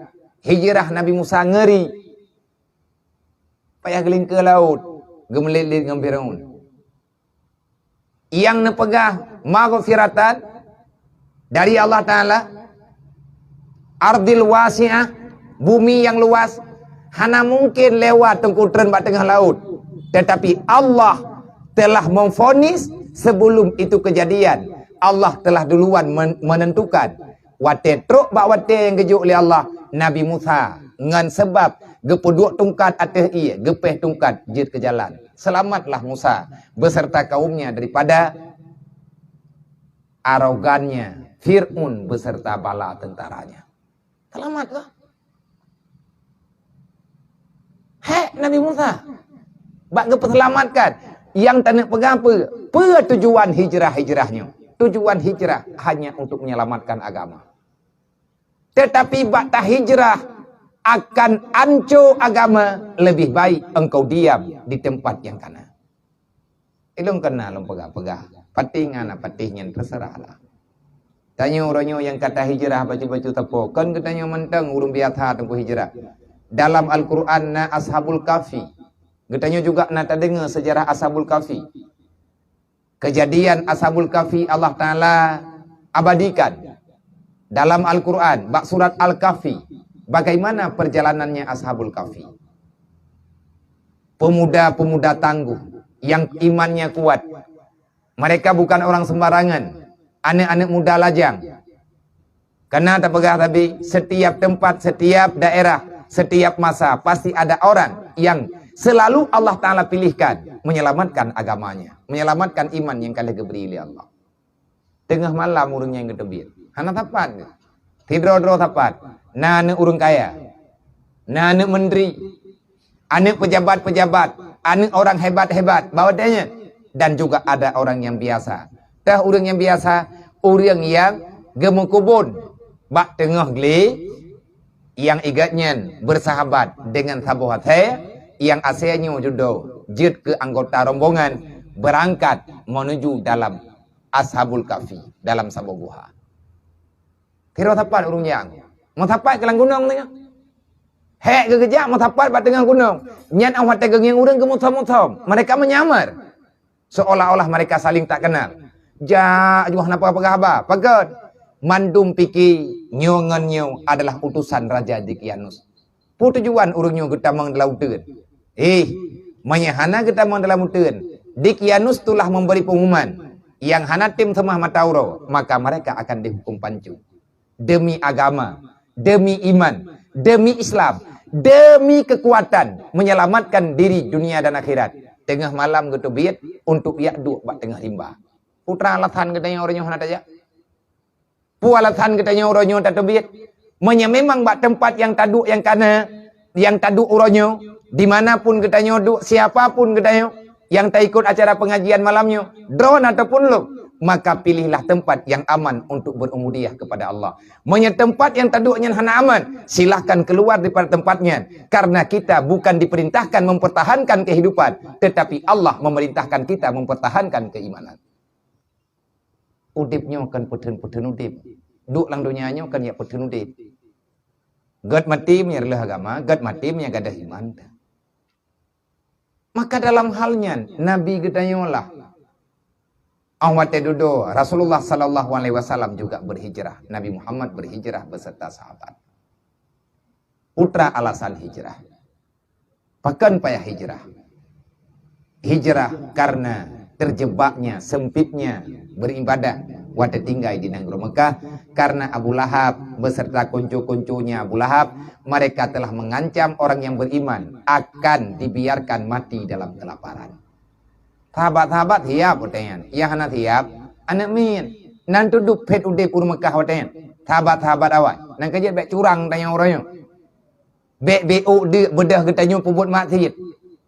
Hijrah Nabi Musa ngeri. Payah geling ke laut. Gemelilit dengan Firaun. Yang nepegah maghfiratan dari Allah Ta'ala, ardil wasi'ah, bumi yang luas, hana mungkin lewat tengkutren bak tengah laut. Tetapi Allah telah memvonis sebelum itu kejadian. Allah telah duluan menentukan. Wate truk bak wate yang kejuk oleh Allah, Nabi Musa ngan sebab gepeduk tungkat atas ia, gepeh tungkat jid ke jalan. Selamatlah Musa beserta kaumnya daripada arogannya Fir'aun beserta bala tentaranya. Selamatlah. Hei Nabi Musa, bak gepeselamatkan. Yang tak pegang apa tujuan hijrah-hijrahnya. Tujuan hijrah hanya untuk menyelamatkan agama. Tetapi bak tak hijrah akan ancur agama, lebih baik engkau diam di tempat yang kanan. Ilung kena lom pegah-pegah. Patingan patihnya terserahlah. Tanya orangnya yang kata hijrah baju-baju tepo. Kan katanya mentang urung biasa tempuh hijrah. Dalam Al-Quran na Ashabul Kahfi. Katanya juga nak dengar sejarah Ashabul Kahfi. Kejadian Ashabul Kahfi Allah Ta'ala abadikan. Dalam Al-Quran, bak surat Al-Kahfi. Bagaimana perjalanannya Ashabul Kahfi? Pemuda-pemuda tangguh yang imannya kuat. Mereka bukan orang sembarangan. Anak-anak muda lajang. Karena tak pegah tapi setiap tempat, setiap daerah setiap masa pasti ada orang yang selalu Allah Ta'ala pilihkan menyelamatkan agamanya, menyelamatkan iman yang kalian diberi oleh Allah. Tengah malam urungnya yang ketebir. Hana tapat. Tidro-dro tapat. Nane urung kaya. Nane menteri. Anak pejabat-pejabat. Anak orang hebat-hebat. Bawa dia. Dan juga ada orang yang biasa. Tah orang yang biasa. Orang yang gemuk kubun. Bak tengah geli. Yang igatnya bersahabat dengan sahabat yang asalnya judo jid ke anggota rombongan berangkat menuju dalam Ashabul Kahfi, dalam Sabah Guha. Kira tapat urung yang mau tapat ke lang gunung ni. Hek ke kejak mau tapat bat tengah gunung. Nyan awak tegeng yang urang ke mutom-mutom. Mereka menyamar. Seolah-olah mereka saling tak kenal. Ja juh napa apa pagat. Mandum piki nyongan adalah utusan Raja Dikyanus. Putujuan urungnya kita mang dalam lautan. Menyahana kita mang dalam lautan. Dikyanus telah memberi pengumuman. Yang hana tim semah matauro, maka mereka akan dihukum pancu. Demi agama, demi iman, demi Islam, demi kekuatan menyelamatkan diri dunia dan akhirat. Tengah malam gitu biat untuk yakdu bak tengah rimba. Putra alatan katanya orangnya hana tajak. Pualatan katanya uronyo tak terbit. Memang bak tempat yang taduk yang kana, yang taduk uronyo, dimanapun katanya duk, siapapun katanya, yang tak ikut acara pengajian malamnya, drone ataupun lu, maka pilihlah tempat yang aman untuk berumudiah kepada Allah. Tempat yang taduknya hana aman, silahkan keluar daripada tempatnya. Karena kita bukan diperintahkan mempertahankan kehidupan, tetapi Allah memerintahkan kita mempertahankan keimanan. Udipnya kan putun-putun udip. Duk lang dunianya kan ya putun udip. Gad mati menyerlah agama, gad mati menyaga iman. Maka dalam halnya Nabi gedanyolah awat dudo Rasulullah sallallahu alaihi wasallam juga berhijrah. Nabi Muhammad berhijrah beserta sahabat. Putra alasan hijrah. Pakan payah hijrah. Hijrah karena terjebaknya, sempitnya beribadah waktu tinggal di negeri Mekah karena Abu Lahab beserta kuncu-kuncunya Abu Lahab, mereka telah mengancam orang yang beriman akan dibiarkan mati dalam kelaparan. Sahabat-sahabat hiap utean, ya hana hiap, anak min, nan tuduk pet ude pur Mekah utean. Sahabat-sahabat awak, nan kerja bek curang tanya orangnya. Bek BO de bedah ketanya pubut maksiat.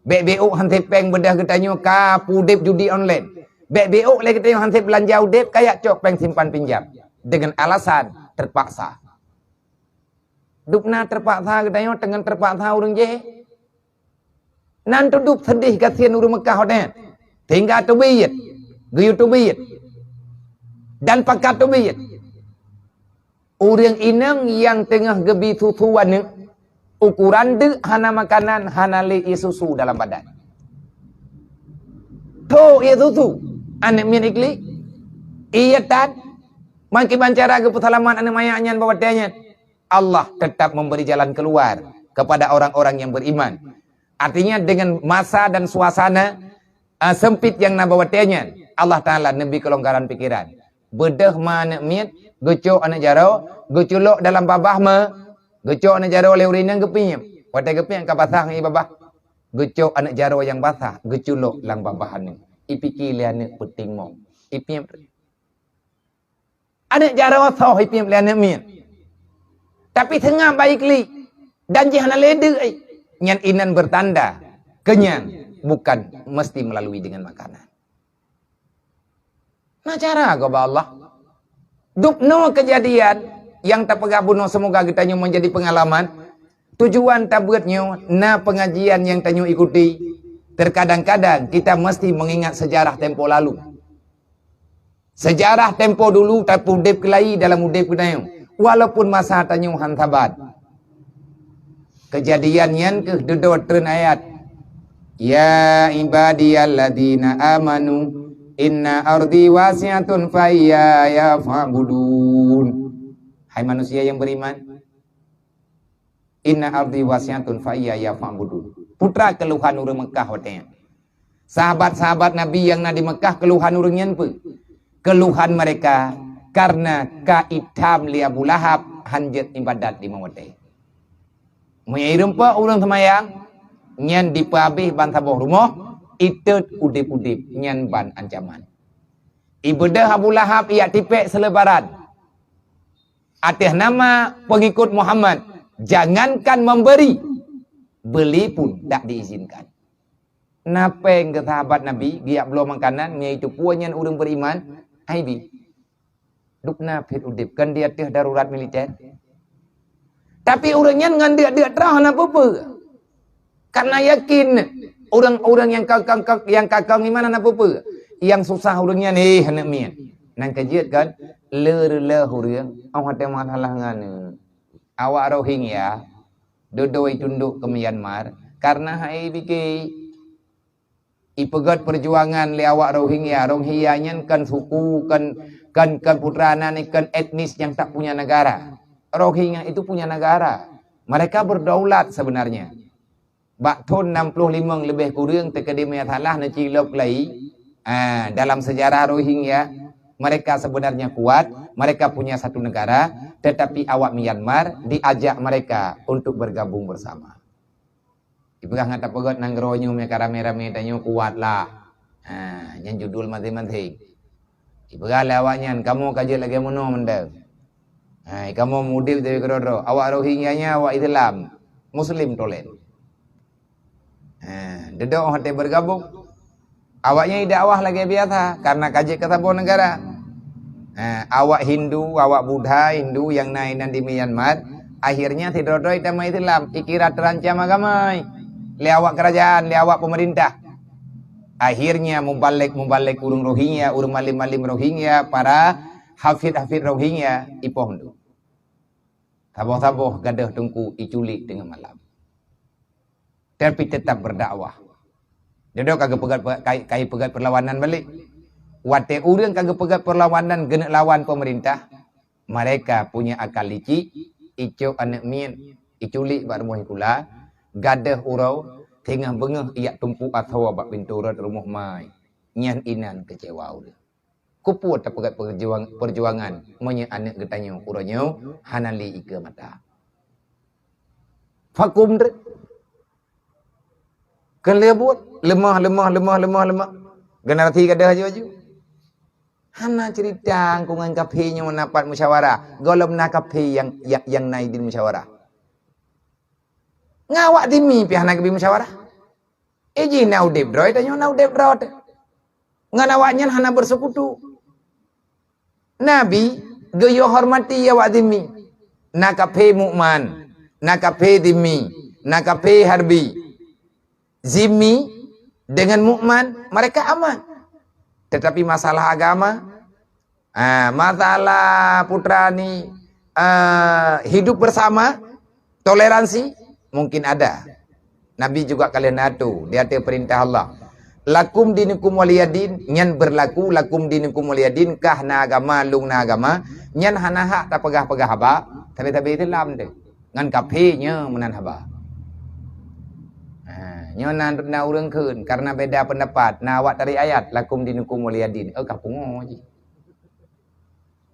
Bek BO hantip peng bedah ketanya ka pudip judi online. Bek BO lagi ketanya hantip belanja udip kayak cok peng simpan pinjam. Dengan alasan terpaksa. Dupna terpaksa ketanya dengan terpaksa urang je. Nan tuduk sedih kasihan urang Mekah hoden. Tinggal tu biyit. Guyu tu biyit. Dan pakat tu biyit. Urang inang yang tengah gebi susuan ni ukuran de hana makanan hana le susu dalam badan. To ia susu anak min ikli ia tan mangki bancara ke pusalaman anak mayaknya bawa danya. Allah tetap memberi jalan keluar kepada orang-orang yang beriman. Artinya dengan masa dan suasana sempit yang nabawa danya, Allah Taala nabi kelonggaran pikiran. Bedah mana min gecok anak jaro, geculok dalam babah ma gecok anak jaro oleh urinang gepinyem. Watai gepinyem ka basah ngi babah. Gecok anak jaro yang basah, geculok lang babahan ni. Ipiki liane penting mo. Ipiem. Anak jaro soh ipiem liane min. Tapi tengah baik li dan jihana lede nyan inan bertanda kenyang bukan mesti melalui dengan makanan. Nah cara go Allah. Dupno kejadian yang tak pegabuno semoga kita menjadi pengalaman. Tujuan tabuatnya na pengajian yang tanyo ikuti. Terkadang-kadang kita mesti mengingat sejarah tempo lalu. Sejarah tempo dulu tapi udip kelai dalam udip kita. Walaupun masa tanyo hantabat. Kejadian yang ke dedot tren ayat. Ya ibadiyalladzina amanu inna ardi wasi'atun fayya fa'budun. Hai manusia yang beriman, inna ardi wasi'atun fayya fa'budun. Putra keluhan urang Mekah watanya. Sahabat-sahabat Nabi yang di Mekah keluhan urangnya apa? Keluhan mereka karena kaidam li Abu Lahab hanjat ibadat di mawate. Menyirumpa orang semayang, nyan dipabih ban tabuh rumah, itut udip-udip, nyan ban ancaman. Ibadah Abu Lahab ia tipek selebaran. Atas nama pengikut Muhammad, jangankan memberi, beli pun tak diizinkan. Napa yang ke sahabat Nabi, dia belum makanan, iaitu puanyan orang beriman, aibi. Dukna fit udip, kan dia teh darurat militer. Tapi orangnya ngan dia terah apa-apa. Karena yakin orang-orang yang kakang ni mana apa-apa. Yang susah orangnya ni hendak mian. Nang kajiat kan le orang awak ada masalah ngane. Awak Rohingya dodoi tunduk ke Myanmar karena hai biki ipegat perjuangan le awak Rohingya nyan kan suku kan putrana ni kan etnis yang tak punya negara. Rohingya itu punya negara. Mereka berdaulat sebenarnya. Bak tahun 65 lebih kurang terkedimia salah na cilok lai. Dalam sejarah Rohingya, mereka sebenarnya kuat, mereka punya satu negara, tetapi awak Myanmar diajak mereka untuk bergabung bersama. Ipegang ngata pegot nang ronyo me karame-rame tanyo kuat lah. Yang judul masing-masing. Ipegang lawaknya, kamu kaji lagi mono mendel. Kamu mudil dari kerodro. Awak Rohingyanya, awak Islam, Muslim tolen. Dedok hati bergabung. Awaknya dakwah lagi biasa karena kaji ke sebuah negara. Awak Hindu, awak Buddha, Hindu yang naik di Myanmar, akhirnya tidak doi sama Islam, ikira terancam agamai. Le awak kerajaan, le awak pemerintah. Akhirnya mubalik urung Rohingya, urung malim Rohingya, para hafid Rohingya ipohndo. Taboh gadah tungku iculik dengan malam. Tapi tetap berdakwah. Jadi kagak pegat perlawanan balik. Wate urang kagak pegat perlawanan genek lawan pemerintah. Mereka punya akal licik, icu anak mien, iculik barmuh kula, gadah urau, tengah bengah ia tumpu atau bak pintu rumah mai. Nyan inan kecewa urang. Kuput tak pegat perjuangan menye anak getanyo uranyo hanali ike mata. Fakum dre. Kelebut lemah. Generasi kada haju. Hana cerita kungan kapinya menapat musyawarah. Golom na kapi yang naik di musyawarah. Ngawak dimi pi hana kapi musyawarah. Eji naudep droy tanyo naudep drot. Nganawaknya hana bersekutu. Nabi geyo hormati ya wadimi. Nakape mu'man, nakape dimi, nakape harbi. Zimmi dengan mu'man mereka aman. Tetapi masalah agama, masalah putrani hidup bersama, toleransi mungkin ada. Nabi juga kalian atu, dia ada perintah Allah. Lakum dinukum waliyadin, nyan berlaku lakum dinukum waliyadin kah na agama lung na agama, nyan hanaha tak pegah-pegah haba, tapi itu lam deh. Ngan kapinya menan haba. Nyonan na urang keun karena beda pendapat. Na awak dari ayat lakum dinukum waliyadin. Kapungo je.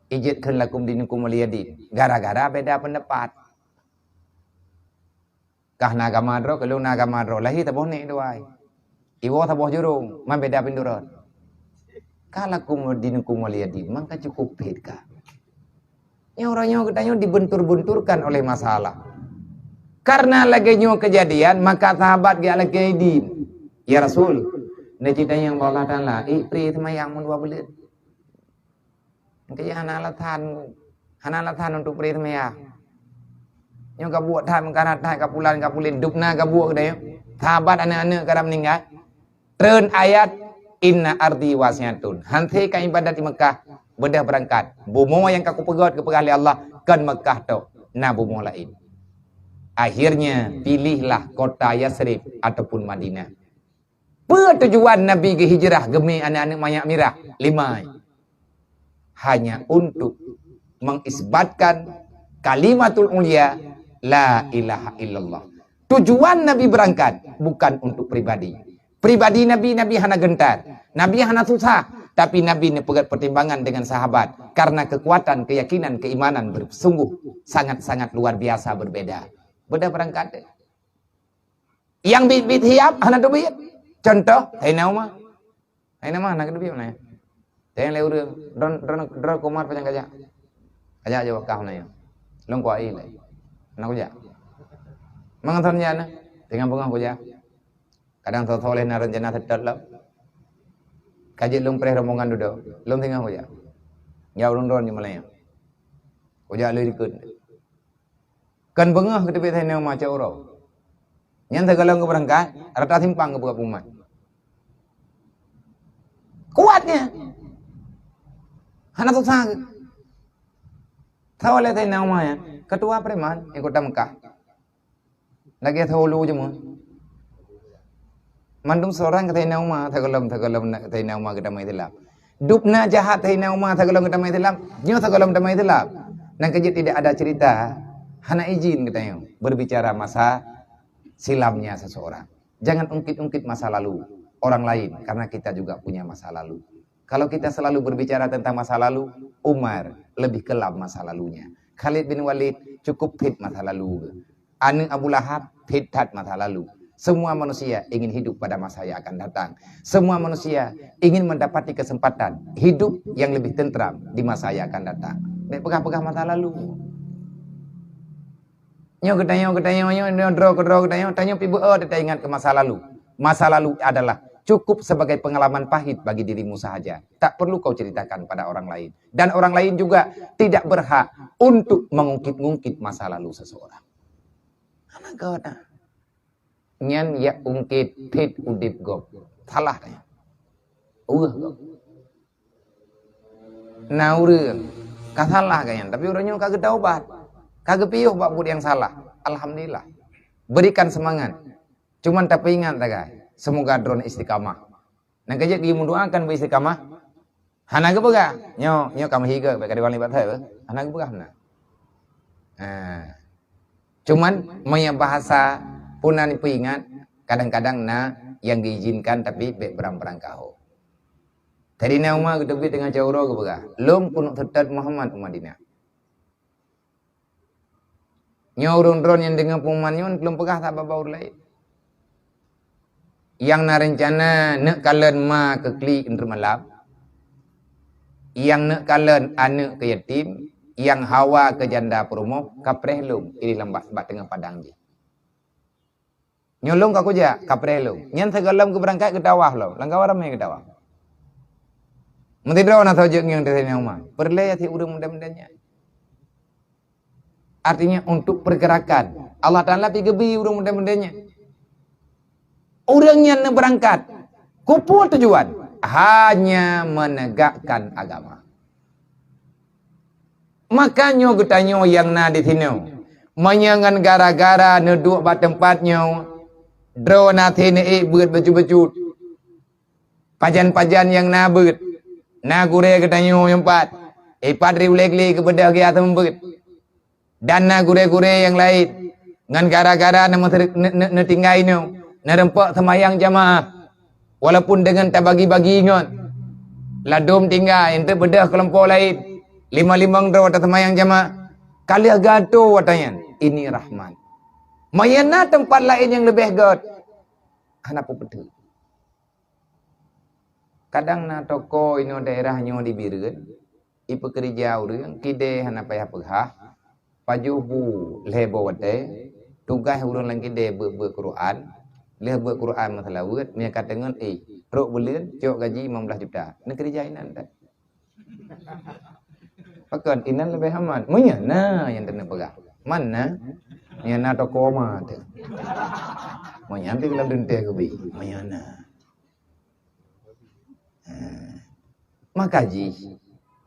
Ijit keun lakum dinukum waliyadin. Gara-gara beda pendapat. Kah na agama dro, kalau na agama dro lahi taboh nek doai. Iwo taboh jurung, man beda pinduron. Kalakum dinukum waliyadin, maka cukup beda. Orangnya katanya dibentur-benturkan oleh masalah. Karena lagi nyo kejadian, maka sahabat dia lagi din. Ya Rasul, ini cerita yang Allah Ta'ala, pri semayang mun 2 bulan. Kaya hanalatan untuk pri semayang. Nyo kabuat tan mengkarat kapulin dupna kabuat kedaya. Sahabat anak-anak kadang meninggal. Tren ayat inna ardi wasiatun. Hanti ka ibadat di Mekah bedah berangkat. Bumo yang kaku pegat kepada Allah kan Mekah tu. Na bumo lain. Akhirnya pilihlah kota Yasrib ataupun Madinah. Tujuan Nabi ke hijrah gemi anak-anak Mayak Mirah 5. Hanya untuk mengisbatkan kalimatul mulia la ilaha illallah. Tujuan Nabi berangkat bukan untuk pribadi. Pribadi Nabi hana gentar. Nabi hana susah. Tapi Nabi ini pegat pertimbangan dengan sahabat. Karena kekuatan, keyakinan, keimanan bersungguh sangat-sangat luar biasa berbeda. Beda berangkat. Yang bit hiap hana tu bit. Contoh, hai nama. Hai nama nak tu bit mana? Teng leu dron komar panjang gajah. Gajah jawab kau na. Long kwa ai lai. Nak gajah. Mangan na. Dengan bunga gajah. Kadang tho leh na rencana tetet lah. Kaji long preh rombongan duduk. Long tengah gajah. Jauh dron ni malaya. Gajah leu dikut. Kan bengah ke tepi thainau ma cauro. Nyan tagalang ke berangkat, rata simpang ke buka pumat. Kuatnya. Hana susah ke. Tahu oleh thainau ma ya, ketua preman yang kota Mekah. Lagi tahu lu je mun. Mandum seorang ke thainau ma tagalam thainau ma ke damai telap. Dupna jahat thainau ma tagalam ke damai telap. Nyo tagalam damai telap. Nang kejut tidak ada cerita. Hana izin katanya berbicara masa silamnya seseorang. Jangan ungkit-ungkit masa lalu orang lain karena kita juga punya masa lalu. Kalau kita selalu berbicara tentang masa lalu, Umar lebih kelam masa lalunya. Khalid bin Walid cukup fit masa lalu. Anu Abu Lahab fitat masa lalu. Semua manusia ingin hidup pada masa yang akan datang. Semua manusia ingin mendapati kesempatan hidup yang lebih tentram di masa yang akan datang. Nek pegang-pegang masa lalu. Nyo tanya pibu kita ingat ke masa lalu. Masa lalu adalah cukup sebagai pengalaman pahit bagi dirimu sahaja. Tak perlu kau ceritakan pada orang lain. Dan orang lain juga tidak berhak untuk mengungkit-ungkit masa lalu seseorang. Anak kau dah. Nyan ya ungkit pit udip gop. Salah tanya. Naurun. Kasalah kayaknya. Tapi orangnya kagak taubat. Kagak piuh buat yang salah. Alhamdulillah. Berikan semangat. Cuman tapi ingat guys, semoga drone istiqamah. Nang kejak di mendoakan beristiqamah. Hana ke pega? Nyo kamu higa baik kadiwan libat saya. Hana ke pega hana. Cuman maya bahasa punan ingat kadang-kadang yang diizinkan tapi berang-berang kau. Tadi nama kita beri dengan cauro ke pega. Lom pun tetap Muhammad Madinah. Nyorun drone yang dengan pengumuman belum pegah tak bawa lain. Yang na rencana nak kalen ma ke klik untuk malam. Yang nak kalen anak ke yatim, yang hawa ke janda perumoh, kaprehlum ini lambat sebab tengah padang je. Nyolong kaku je, kaprehlum. Nyan segalam ke berangkat ke dawah lo, langkah ramai ke dawah. Mesti drone atau je yang tersenyum rumah. Perleh ti urang muda-mudanya. Artinya untuk pergerakan. Allah Ta'ala pigebi urang muda-mudanya. Orangnya nak berangkat. Kumpul tujuan. Hanya menegakkan agama. Makanya getanyo yang na di sini. Menyangan gara-gara neduk bat tempatnya. Drone sini beut baju-baju. Pajan-pajan yang na beut. Na gure getanyo yang pat. Padri ulegli kepada ke atas membeut. Dan na gure-gure yang lain. Ngan gara-gara na tinggal ini. Na rempak semayang jamaah. Walaupun dengan tak bagi-bagi ingat. Ladum tinggal. Yang terbedah kelompok lain. 5-5 draw atas semayang jamaah. Kali gaduh watanya. Ini rahmat. Mayana tempat lain yang lebih gad. Kenapa betul? Kadang na toko ini daerahnya di Birgen. Ibu kerja orang. Kide hana payah pegah. Pajubu lebo wate. Tugas urang lang kide ber-Quran. Leh ber-Quran masalah word. Dia kata dengan rok bulan. Cok gaji 15 juta. Nak kerja inan tak? Pakan inan lebih aman. Mana yang kena pegah? Mana? Yang na toko mah tu. Mana ambil dalam dente ke bi? Mana? Makaji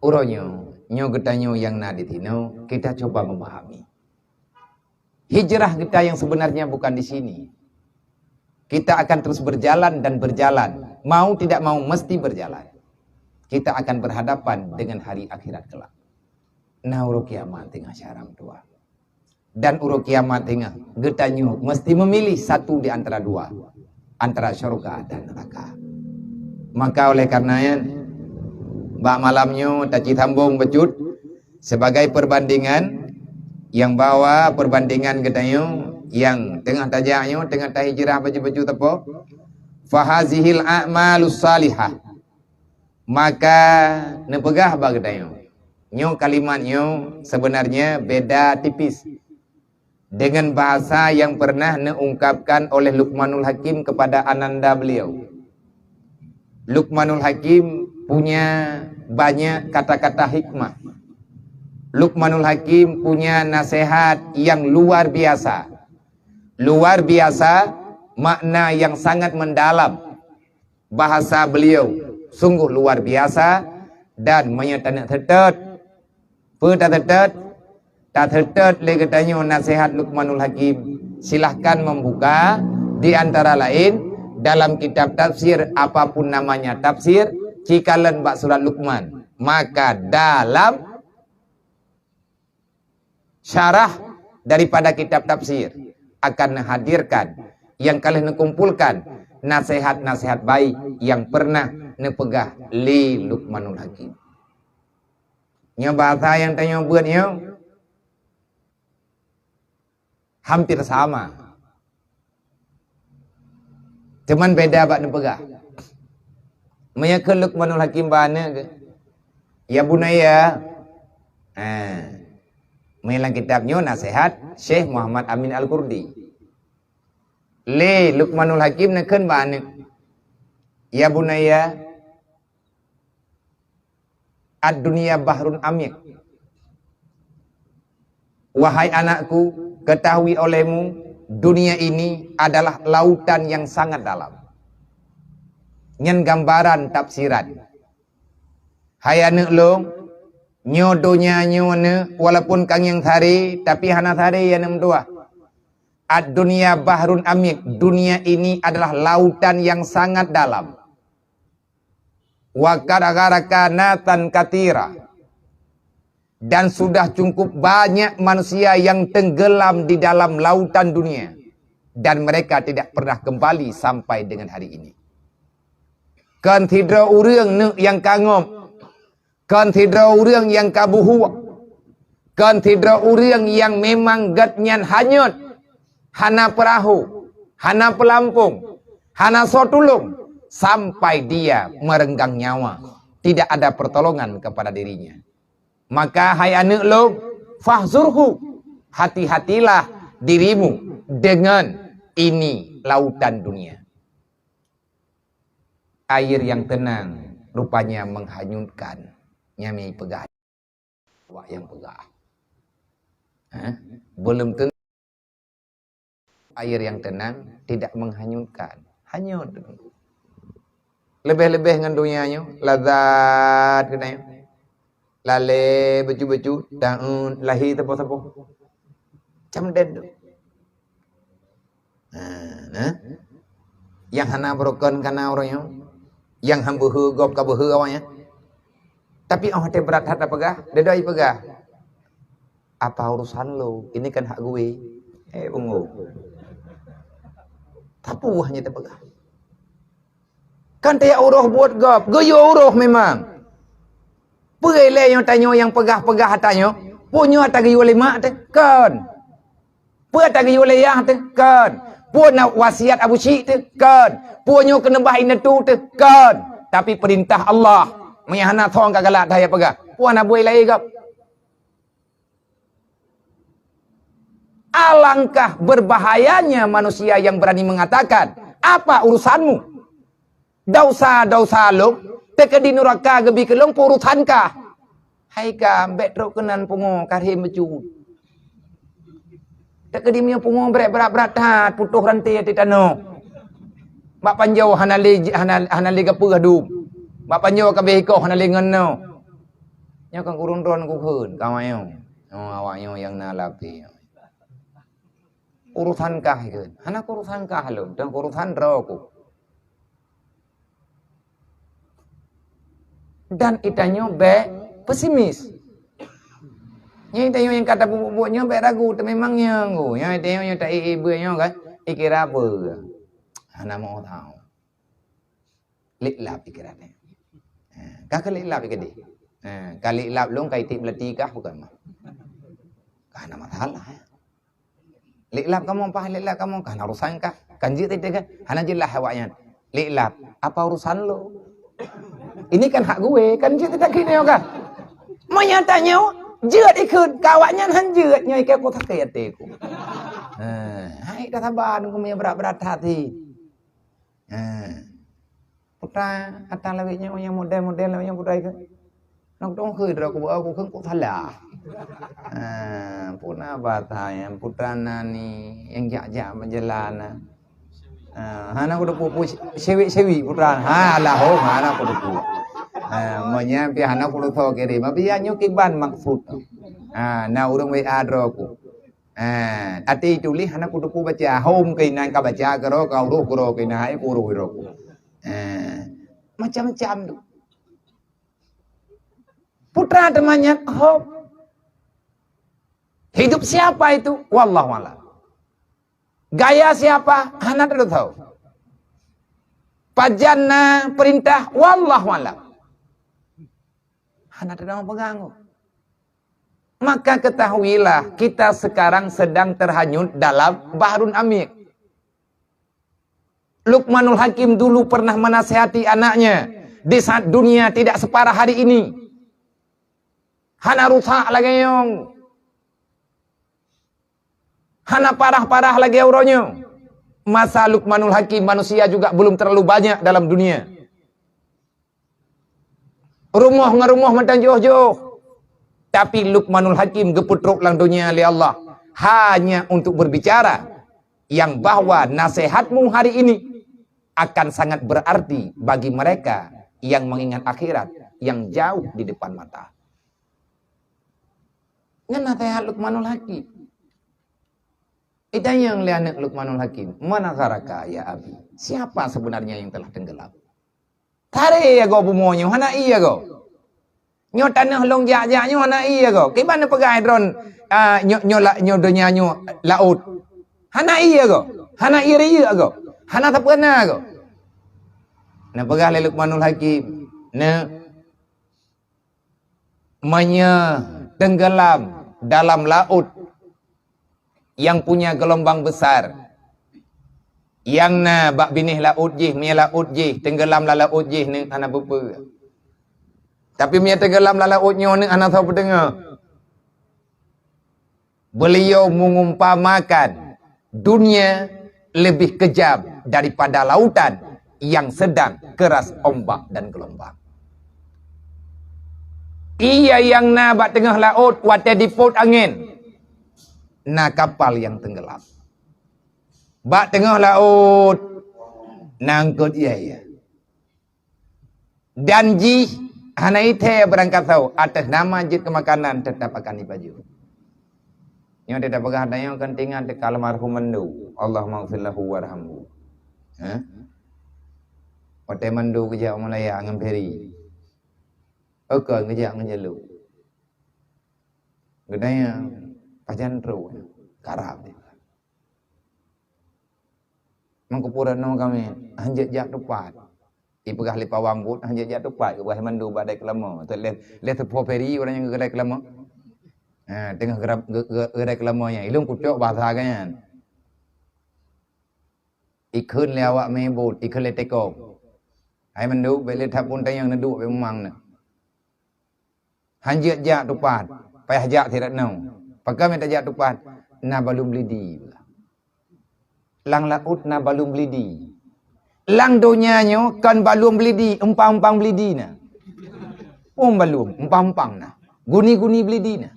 uronyo nyo getanyo yang na di tino kita coba memahami. Hijrah kita yang sebenarnya bukan di sini. Kita akan terus berjalan dan berjalan. Mau tidak mau mesti berjalan. Kita akan berhadapan dengan hari akhirat kelak. Nah uro kiamat tengah syaram tua. Dan uro kiamat tengah getanyo mesti memilih satu di antara dua. Antara syurga dan neraka. Maka oleh karenanya bak malamnya taci sambung becut sebagai perbandingan yang bawa perbandingan getanyo yang tengah tajaknya tengah hijrah baju-baju tepo fahazihil a'malus salihah maka nepegah bagdayo nyo kalimatnya sebenarnya beda tipis dengan bahasa yang pernah diungkapkan oleh Luqmanul Hakim kepada ananda beliau. Luqmanul Hakim punya banyak kata-kata hikmah. Luqmanul Hakim punya nasihat yang luar biasa. Luar biasa, makna yang sangat mendalam. Bahasa beliau sungguh luar biasa dan menyatakan tertet. Tak tertet lagi katanya nasihat Luqmanul Hakim. Silahkan membuka di antara lain dalam kitab tafsir apapun namanya tafsir cikalan bak surat Luqman. Maka dalam syarah daripada kitab tafsir akan hadirkan yang kalian kumpulkan nasihat-nasihat baik yang pernah nepegah li Luqmanul Hakim. Nya bahasa yang tanya buatnya hampir sama. Cuman beda bak nepegah. Menyaka Luqmanul Hakim bana ke? Ya bunaya. Melang kitabnya nasihat Syekh Muhammad Amin Al-Qurdi. Le Luqmanul Hakim nekan bana. Ya bunaya. Ad-dunia bahrun amik. Wahai anakku, ketahui olehmu dunia ini adalah lautan yang sangat dalam. Nyen gambaran tafsiran. Hai anak long, nyodonya nyone walaupun kang yang thari tapi hana thari yang dua. Ad-dunia bahrun amik. Dunia ini adalah lautan yang sangat dalam. Wa karagarakanatan katira. Dan sudah cukup banyak manusia yang tenggelam di dalam lautan dunia. Dan mereka tidak pernah kembali sampai dengan hari ini. Kan tidra urang ne yang kangom. Kan tidra urang yang kabuhuak. Kan tidra urang yang memang gatnyan hanyut. Hana perahu. Hana pelampung. Hana sotulung. Sampai dia merenggang nyawa. Tidak ada pertolongan kepada dirinya. Maka hai anak lo, fahzurhu. Hati-hatilah dirimu dengan ini lautan dunia. Air yang tenang rupanya menghanyutkan. Nyami pegah. Wak yang pegah. Belum tentu air yang tenang tidak menghanyutkan. Hanyut. Lebih-lebih dengan dunianya, lazat kena. Lale baju-baju, daun lahir tepo-tepo. Macam den tu. Yang hana broken kana orangnya, yang hambuhu gop kabuhu awaknya. Tapi oh dia berat hati pegah, dia doi pegah. Apa urusan lo? Ini kan hak gue. Bungo. Tapu hanya terpegah. Kan dia uruh buat gop, goyo uruh memang. Perele yang tanya yang pegah-pegah hatanya, punya tak gayu lima kan. Pu tak gayu leyah kan. Pu nak wasiat Abu Syik kan. Punya kena bahin tu kan. Tapi perintah Allah menyahana thong kagalat daya pegah. Pu nak buai lagi gap. Alangkah berbahayanya manusia yang berani mengatakan, apa urusanmu? Dausa-dausa lo, teka di neraka gebi kelong urusan kah? Hai ka, ambek truk kenan pungo karim baju. Teka di mio pungo berat-berat tat, putuh rantai ti tano. Mak panjau hanali gapu gadu. Mak panjau ka behiko hanali ngono. Nya kang urun-urun ku keun, kawayo. Awaknya yang nalapi. Urusan kah keun? Hana urusan kah lo, dan urusan roku. Dan itanyo be pesimis. Nya itanyo yang kata bubuk-bubuknya be ragu, tapi memangnya nggo. Nya itanyo yang tak ibunya kan, ikira apa? Hana mau tahu. Liklap pikirannya. Kah liklap ikade. Kali liklap long kai tip lati kah bukan mah. Karena masalah. Liklap kamu apa? Liklap kamu kan urusan kah? Kanji tidak kan? Hana jelah hawanya. Liklap. Apa urusan lo? Ini kan hak gue. Kanji tidak kini kan? Menyatanya, jelat ikut kawannya han jelatnya ikut aku tak kayak teku. Hai dah sabar, aku punya berat-berat hati. Putra atas lawiknya yang model-model yang putra itu. Nak dong khơi rồi aku không có salah. Puna bataya putra nani yang jak-jak menjelana. Hana aku depu sewi putra. Lah ho hana aku depu. Monya pi hana aku tho ke ri ma pi nyu kiban maksud. Na urang we adro aku. Ati tulis hana aku depu baca home ke nan ka baca karo kau ro kro ke nai ku ro ro. Macam-macam tu. Putra temannya hope. Hidup siapa itu? Wallahu a'lam. Gaya siapa? Hana tidak tahu. Pajana perintah wallahu a'lam. Hana tidak mau pegang. Maka ketahuilah kita sekarang sedang terhanyut dalam bahrun amik. Luqmanul Hakim dulu pernah menasihati anaknya di saat dunia tidak separah hari ini. Hana rusak lagi yang. Hana parah-parah lagi auronya. Masa Luqmanul Hakim manusia juga belum terlalu banyak dalam dunia. Rumah macam jauh-jauh. Tapi Luqmanul Hakim geputruk lang dunia oleh Allah. Hanya untuk berbicara. Yang bahwa nasihatmu hari ini akan sangat berarti bagi mereka yang mengingat akhirat yang jauh di depan mata. Ini nasihat Luqmanul Hakim. Itu yang lihat Luqmanul Hakim. Mana karaka ya abi? Siapa sebenarnya yang telah tenggelam? Tare ya go bumonyo, hana iya go. Nyo tanah long jak-jak nyo hana iya go. Gimana pegai drone nyo dunia nyo laut. Hana iya go. Hana iya go. Hana tak pernah go. Nah pegai Luqmanul Hakim. Nah tenggelam dalam laut yang punya gelombang besar. Yang na bak binih laut jih, mia laut jih, tenggelam la laut jih ni ana bepe. Tapi mia tenggelam la laut nyo ni ana tahu pendengar. Beliau mengumpamakan dunia lebih kejam daripada lautan yang sedang keras ombak dan gelombang. Ia yang na bak tengah laut wate diput angin. Na kapal yang tenggelam. Bak tengah laut nangkut ia. Dan ji hana ite berangkat tahu atas nama jid kemakanan tetap akan dibaju. Yang tidak pegah ada yang kentingan de kalmarhum mendu. Allah maghfirlahu warhamhu. Ote mendu kerja Malaya ngemperi. Oke kerja ngejelu. Gedanya pajan ru karab. Mengkupuran no kami hanjat jak tepat. Ipegah lipa wambut hanjat jak tepat ke bahai mandu badai kelama. Tu le tu poperi orang yang gedai kelama. Tengah gedai kelamanya ilung kucok bahasa kan. Ikun le awak mebut, ikun le tekok. Hai mandu bele tapun tayang nadu be memang na. Hanjat jak tepat. Payah jak tidak nau. Pakai minta jak tepat na balum lidi. Lang laut na balum belidi. Lang donyanya kan balum belidi, empang-empang belidi na. Balum, empang-empang na. Guni-guni belidi na.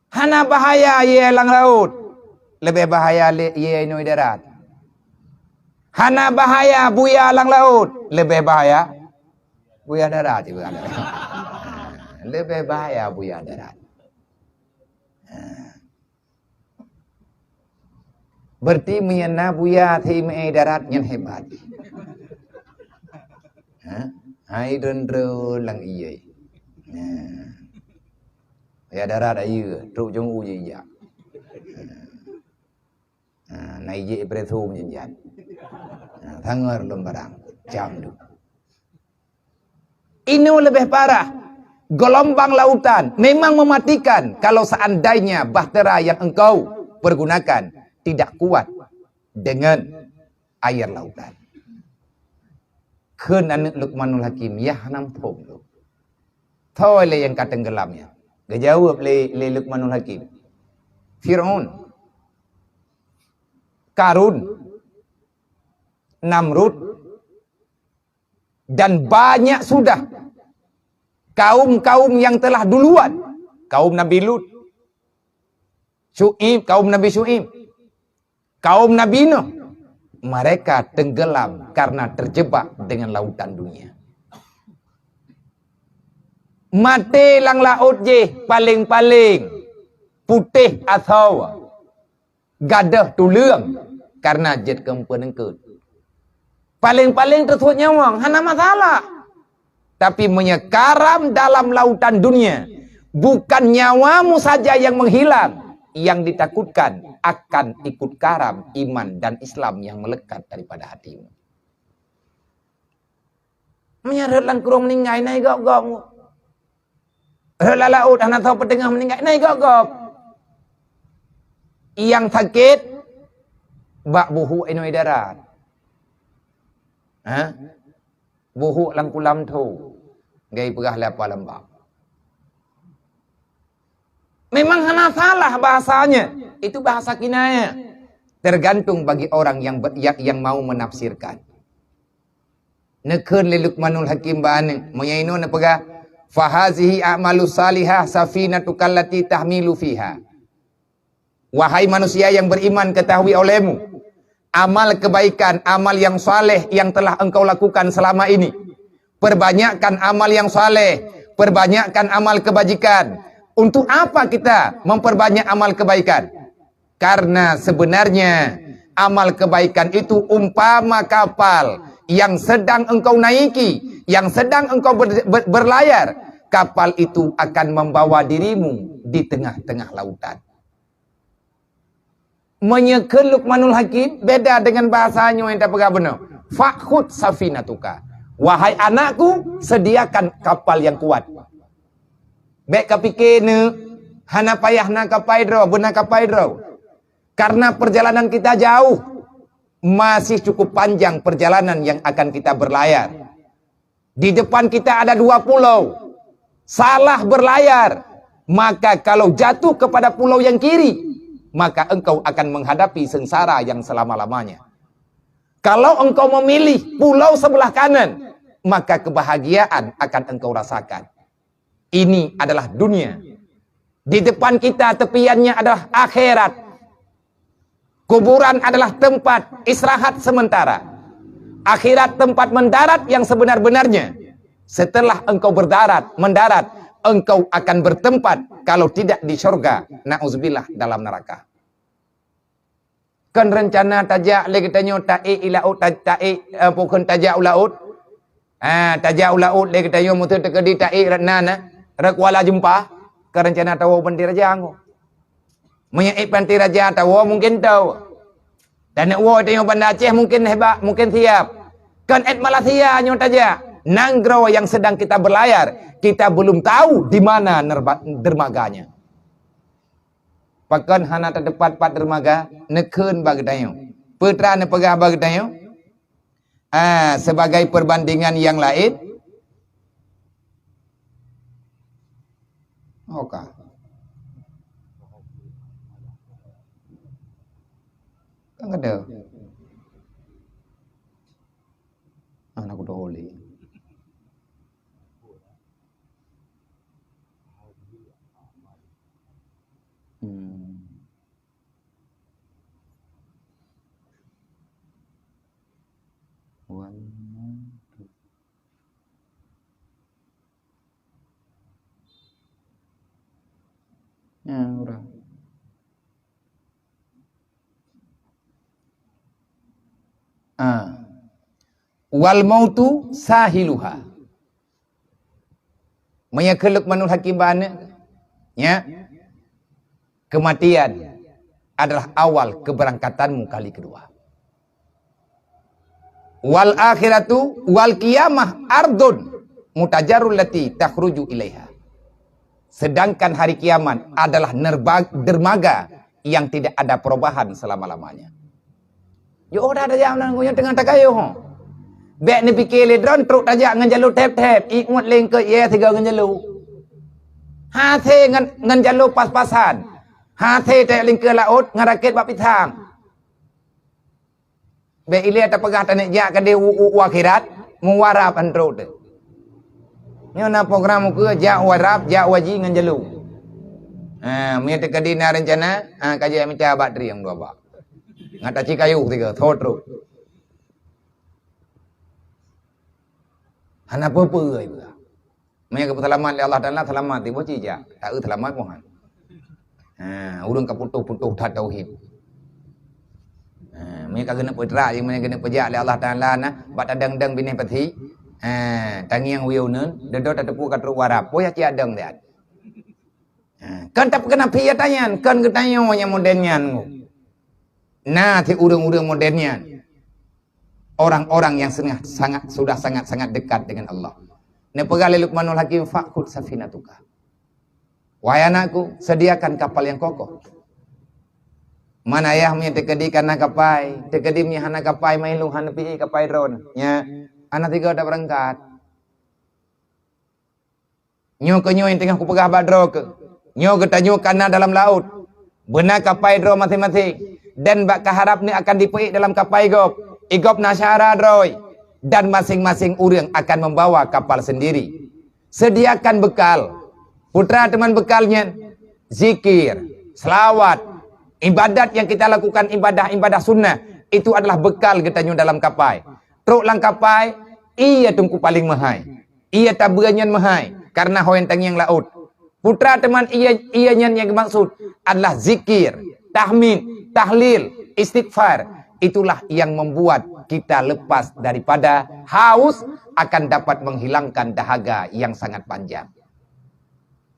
Hana bahaya ye lang laut. Lebih bahaya ye inoi darat. Hana bahaya buaya lang laut. Lebih bahaya buaya darat. Lebih bahaya buaya darat. Berarti miyana buaya thi me darat yang hebat. Hai rendro lang iye. Ya darat ayu, tru jong u ye ya. Nai je presum jenjan. Thangar lom barang jam du. Ini lebih parah. Gelombang lautan memang mematikan kalau seandainya bahtera yang engkau pergunakan tidak kuat dengan air lautan. Keun anak Luqmanul Hakim, ya hanam thom lu. Thôi le yang katenggelamnya. Gejawab le Luqmanul Hakim. Fir'aun, Karun, Namrud, dan banyak sudah kaum-kaum yang telah duluan. Kaum Nabi Lut, kaum Nabi Syu'ib, kaum Nabi Nuh. Mereka tenggelam karena terjebak dengan lautan dunia. Mati lang laut je paling-paling putih atau gadah tulung karena jet kempenengkeut. Paling-paling tersebut nyawang, hana masalah. Tapi menyekaram dalam lautan dunia, bukan nyawamu saja yang menghilang, yang ditakutkan akan ikut karam iman dan Islam yang melekat daripada hatimu. Menyeret lang kurung meninggal naik gok-gok. Rela laut anak tahu petengah meninggal naik gok-gok. Yang sakit bak buhu inoi darat. Buhu lang kulam tu. Gai perah lapa lembab. Memang hana salah bahasanya. Itu bahasa kinaya. Tergantung bagi orang yang mau menafsirkan. Nekeun li Luqmanul Hakim ba'ane. Moyaino na pegah. Fahazihi a'malu salihah safinatu kallati tahmilu fiha. Wahai manusia yang beriman, ketahui olehmu. Amal kebaikan, amal yang saleh yang telah engkau lakukan selama ini. Perbanyakkan amal yang saleh. Perbanyakkan amal kebajikan. Untuk apa kita memperbanyak amal kebaikan? Karena sebenarnya amal kebaikan itu umpama kapal yang sedang engkau naiki, yang sedang engkau berlayar. Kapal itu akan membawa dirimu di tengah-tengah lautan. Menyekel Luqmanul Hakim beda dengan bahasanya yang tak benar. Fakhud safinatuka. Wahai anakku, sediakan kapal yang kuat. Baik kapikir ne, hana payah nak kapai draw, benar kapai draw. Karena perjalanan kita jauh, masih cukup panjang perjalanan yang akan kita berlayar. Di depan kita ada 2 pulau. Salah berlayar, maka kalau jatuh kepada pulau yang kiri, maka engkau akan menghadapi sengsara yang selama-lamanya. Kalau engkau memilih pulau sebelah kanan, maka kebahagiaan akan engkau rasakan. Ini adalah dunia. Di depan kita tepiannya adalah akhirat. Kuburan adalah tempat istirahat sementara. Akhirat tempat mendarat yang sebenar-benarnya. Setelah engkau mendarat, engkau akan bertempat kalau tidak di syurga, na'udzubillah, dalam neraka. Kan rencana tajak lagi tanya ta'i ilaut ta'i bukan tajak ulaut. Tajak ulaut lagi tanya mutu tekedi ta'i ranana. Rekwala jumpa ke rencana tahu banti raja aku. Menyaik banti raja tahu mungkin tahu. Dan nak tengok bandar Aceh mungkin hebat, mungkin siap. Kan Malaysia nyot aja. Nanggro yang sedang kita berlayar, kita belum tahu di mana dermaganya. Pakan hana terdepat pat dermaga nekeun bagi tayo. Putra ne pegah bagi tayo. Sebagai perbandingan yang lain, oke. Kan ada. Anak udah oli. Udah. Wal mautu sahiluha. Menyekel Luqmanul Hakim bana, ya. Kematian adalah awal keberangkatanmu kali kedua. Wal akhiratu wal qiyamah ardun mutajarrul lati takhruju ilaiha. Sedangkan hari kiamat adalah dermaga yang tidak ada perubahan selama-lamanya. Yo dah ada jalan yang tengah tak kayu. Bek ni fikir le drone truk tajak ngan jalur tap-tap, ikut leng ke ye tiga ngan jalur. Ha the ngan jalur pas-pasan. Ha the tak leng ke laut ngan raket bab pitang. Bek ile tak pegah tanek jak ke dia akhirat, muwarap antro tu. Ni na program ke jak warap, jak waji ngan jalur. Mi te kadi na rencana, kaji minta bateri yang dua bak. Ngata ci kayu tiga, thot truk. Hana apa-apa ke. Mereka selamat oleh Allah Taala selamat tiba cija. Tak selamat mohon. Urang ka putuh-putuh tak tauhid. Mereka kena putra yang mereka kena pejak oleh Allah Taala nah, bat adang-dang bini pati. Tangiang wiu nun, dedot tepu ka truk warap. Poya ci adang dia. Kan tak kena pia tanyan, kan ketanyo yang modernnya. Nah, ti urang-urang modernnya. Orang-orang yang sudah sangat dekat dengan Allah. Ni pegali Luqmanul Hakim faqud safinatuka. Wahai anakku, sediakan kapal yang kokoh. Mana ayahmu tekedi kana kapai, tekedimnya hana kapai mailu hana pi kapai ron. Ya, anak tiga dah berangkat. Nyo ke nyo yang tengah ku pegah badro ke. Nyo ke tanyo kana dalam laut. Benar kapai dro masing-masing. Dan bak harap ni akan dipeik dalam kapai gop. Igop nasyara droy. Dan masing-masing orang akan membawa kapal sendiri. Sediakan bekal. Putra teman bekalnya. Zikir. Selawat. Ibadat yang kita lakukan. Ibadah sunnah. Itu adalah bekal kita dalam kapai. Truk lang kapai. Ia tungku paling mahai. Ia tabuannya mahai. Karena hoentang yang laut. Putra teman ia yang maksud. Adalah zikir. Tahmid. Tahlil. Istighfar. Itulah yang membuat kita lepas daripada haus, akan dapat menghilangkan dahaga yang sangat panjang.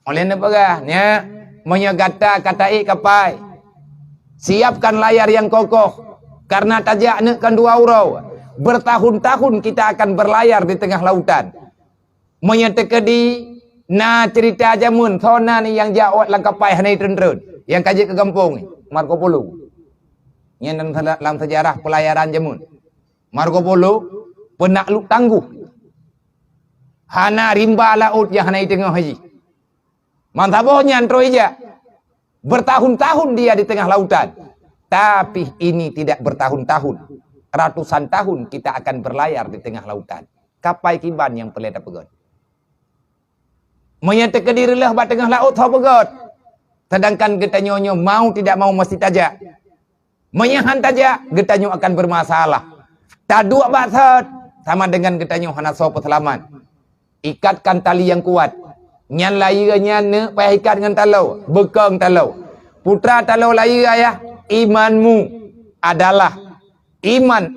Oleh nebagah, ya, menyegata katai kapai. Siapkan layar yang kokoh, karena tajak nekan 2 urau. Bertahun-tahun kita akan berlayar di tengah lautan. Menyetekedi, na cerita jamun, thona ni yang jawat lang kapai hanai trun-trun. Yang kaji ke kampung, Marco Polo. Yang dalam sejarah pelayaran jamun. Marco Polo penakluk tangguh. Hana rimba laut yang hana tengah haji. Mantabohnya antro ija. Bertahun-tahun dia di tengah lautan. Tapi ini tidak bertahun-tahun. Ratusan tahun kita akan berlayar di tengah lautan. Kapai kiban yang peleda pegot. Menyatakan dirilah bat tengah laut tau pegot. Sedangkan kita nyonyo mau tidak mau mesti tajak. Menyahan tajak, getanyo akan bermasalah. Taduk batat, sama dengan getanyo hana so selamat. Ikatkan tali yang kuat. Nyan layar nyan payah ikat dengan talau. Bekang talau. Putra talau layar ayah. Iman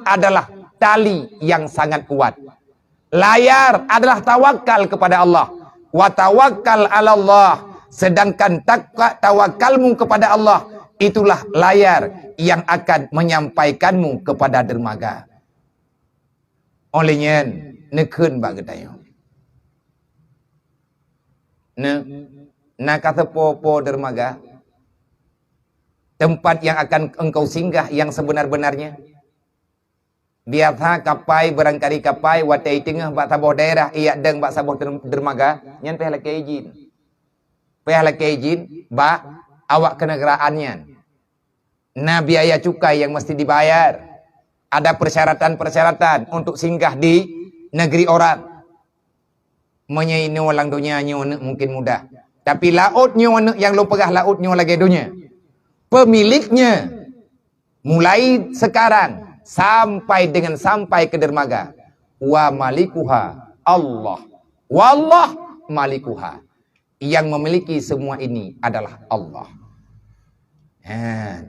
adalah tali yang sangat kuat. Layar adalah tawakal kepada Allah. Wa tawakkal ala Allah. Sedangkan tawakalmu kepada Allah, itulah layar yang akan menyampaikanmu kepada dermaga. Olehnya, nekun bagi tayo. Nak kata po dermaga, tempat yang akan engkau singgah yang sebenar-benarnya. Biasa kapai barangkali kapai watai tengah bak saboh daerah iya deng bak saboh dermaga, nyan peh laki izin. Peh laki izin bak awak kenegaraannya. Nah, biaya cukai yang mesti dibayar. Ada persyaratan-persyaratan untuk singgah di negeri orang. Menyaini walang dunia mungkin mudah. Tapi lautnya yang lo pegah lautnya lagi dunia. Pemiliknya mulai sekarang sampai ke dermaga. Wa malikuha Allah. Wallah malikuha. Yang memiliki semua ini adalah Allah.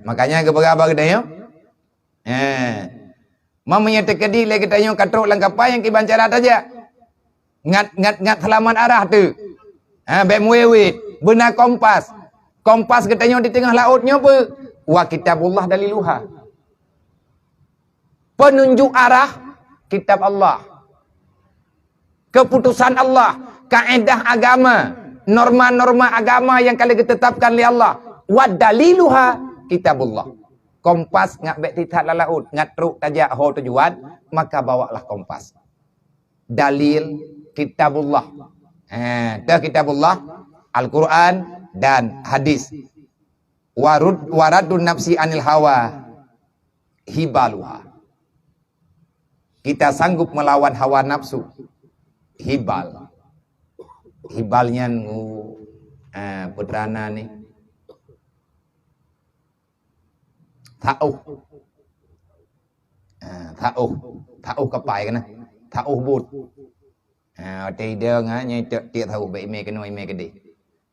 Makanya keberapa kita yo. Mamanya tekedi lagi kita yo katruk langkapai yang kiban cara aja. Ngat selamat arah tu. Bek muewit, benar kompas. Kompas kita yo di tengah lautnya apa? Wa kitabullah daliluha. Penunjuk arah kitab Allah. Keputusan Allah, kaedah agama, norma-norma agama yang kali ditetapkan oleh Allah. Wa daliluha kitabullah. Kompas ngak bek titat laut, ngat truk tajak ho tujuan, maka bawalah kompas. Dalil kitabullah. Dah kitabullah, Al-Quran dan hadis. Waradun nafsi anil hawa hibaluha. Kita sanggup melawan hawa nafsu. Hibal. Hibalnya putrana ni. Thauh kapai kan na. Thauh but. Tidak nganya tidak tahu baik me kena me kedi.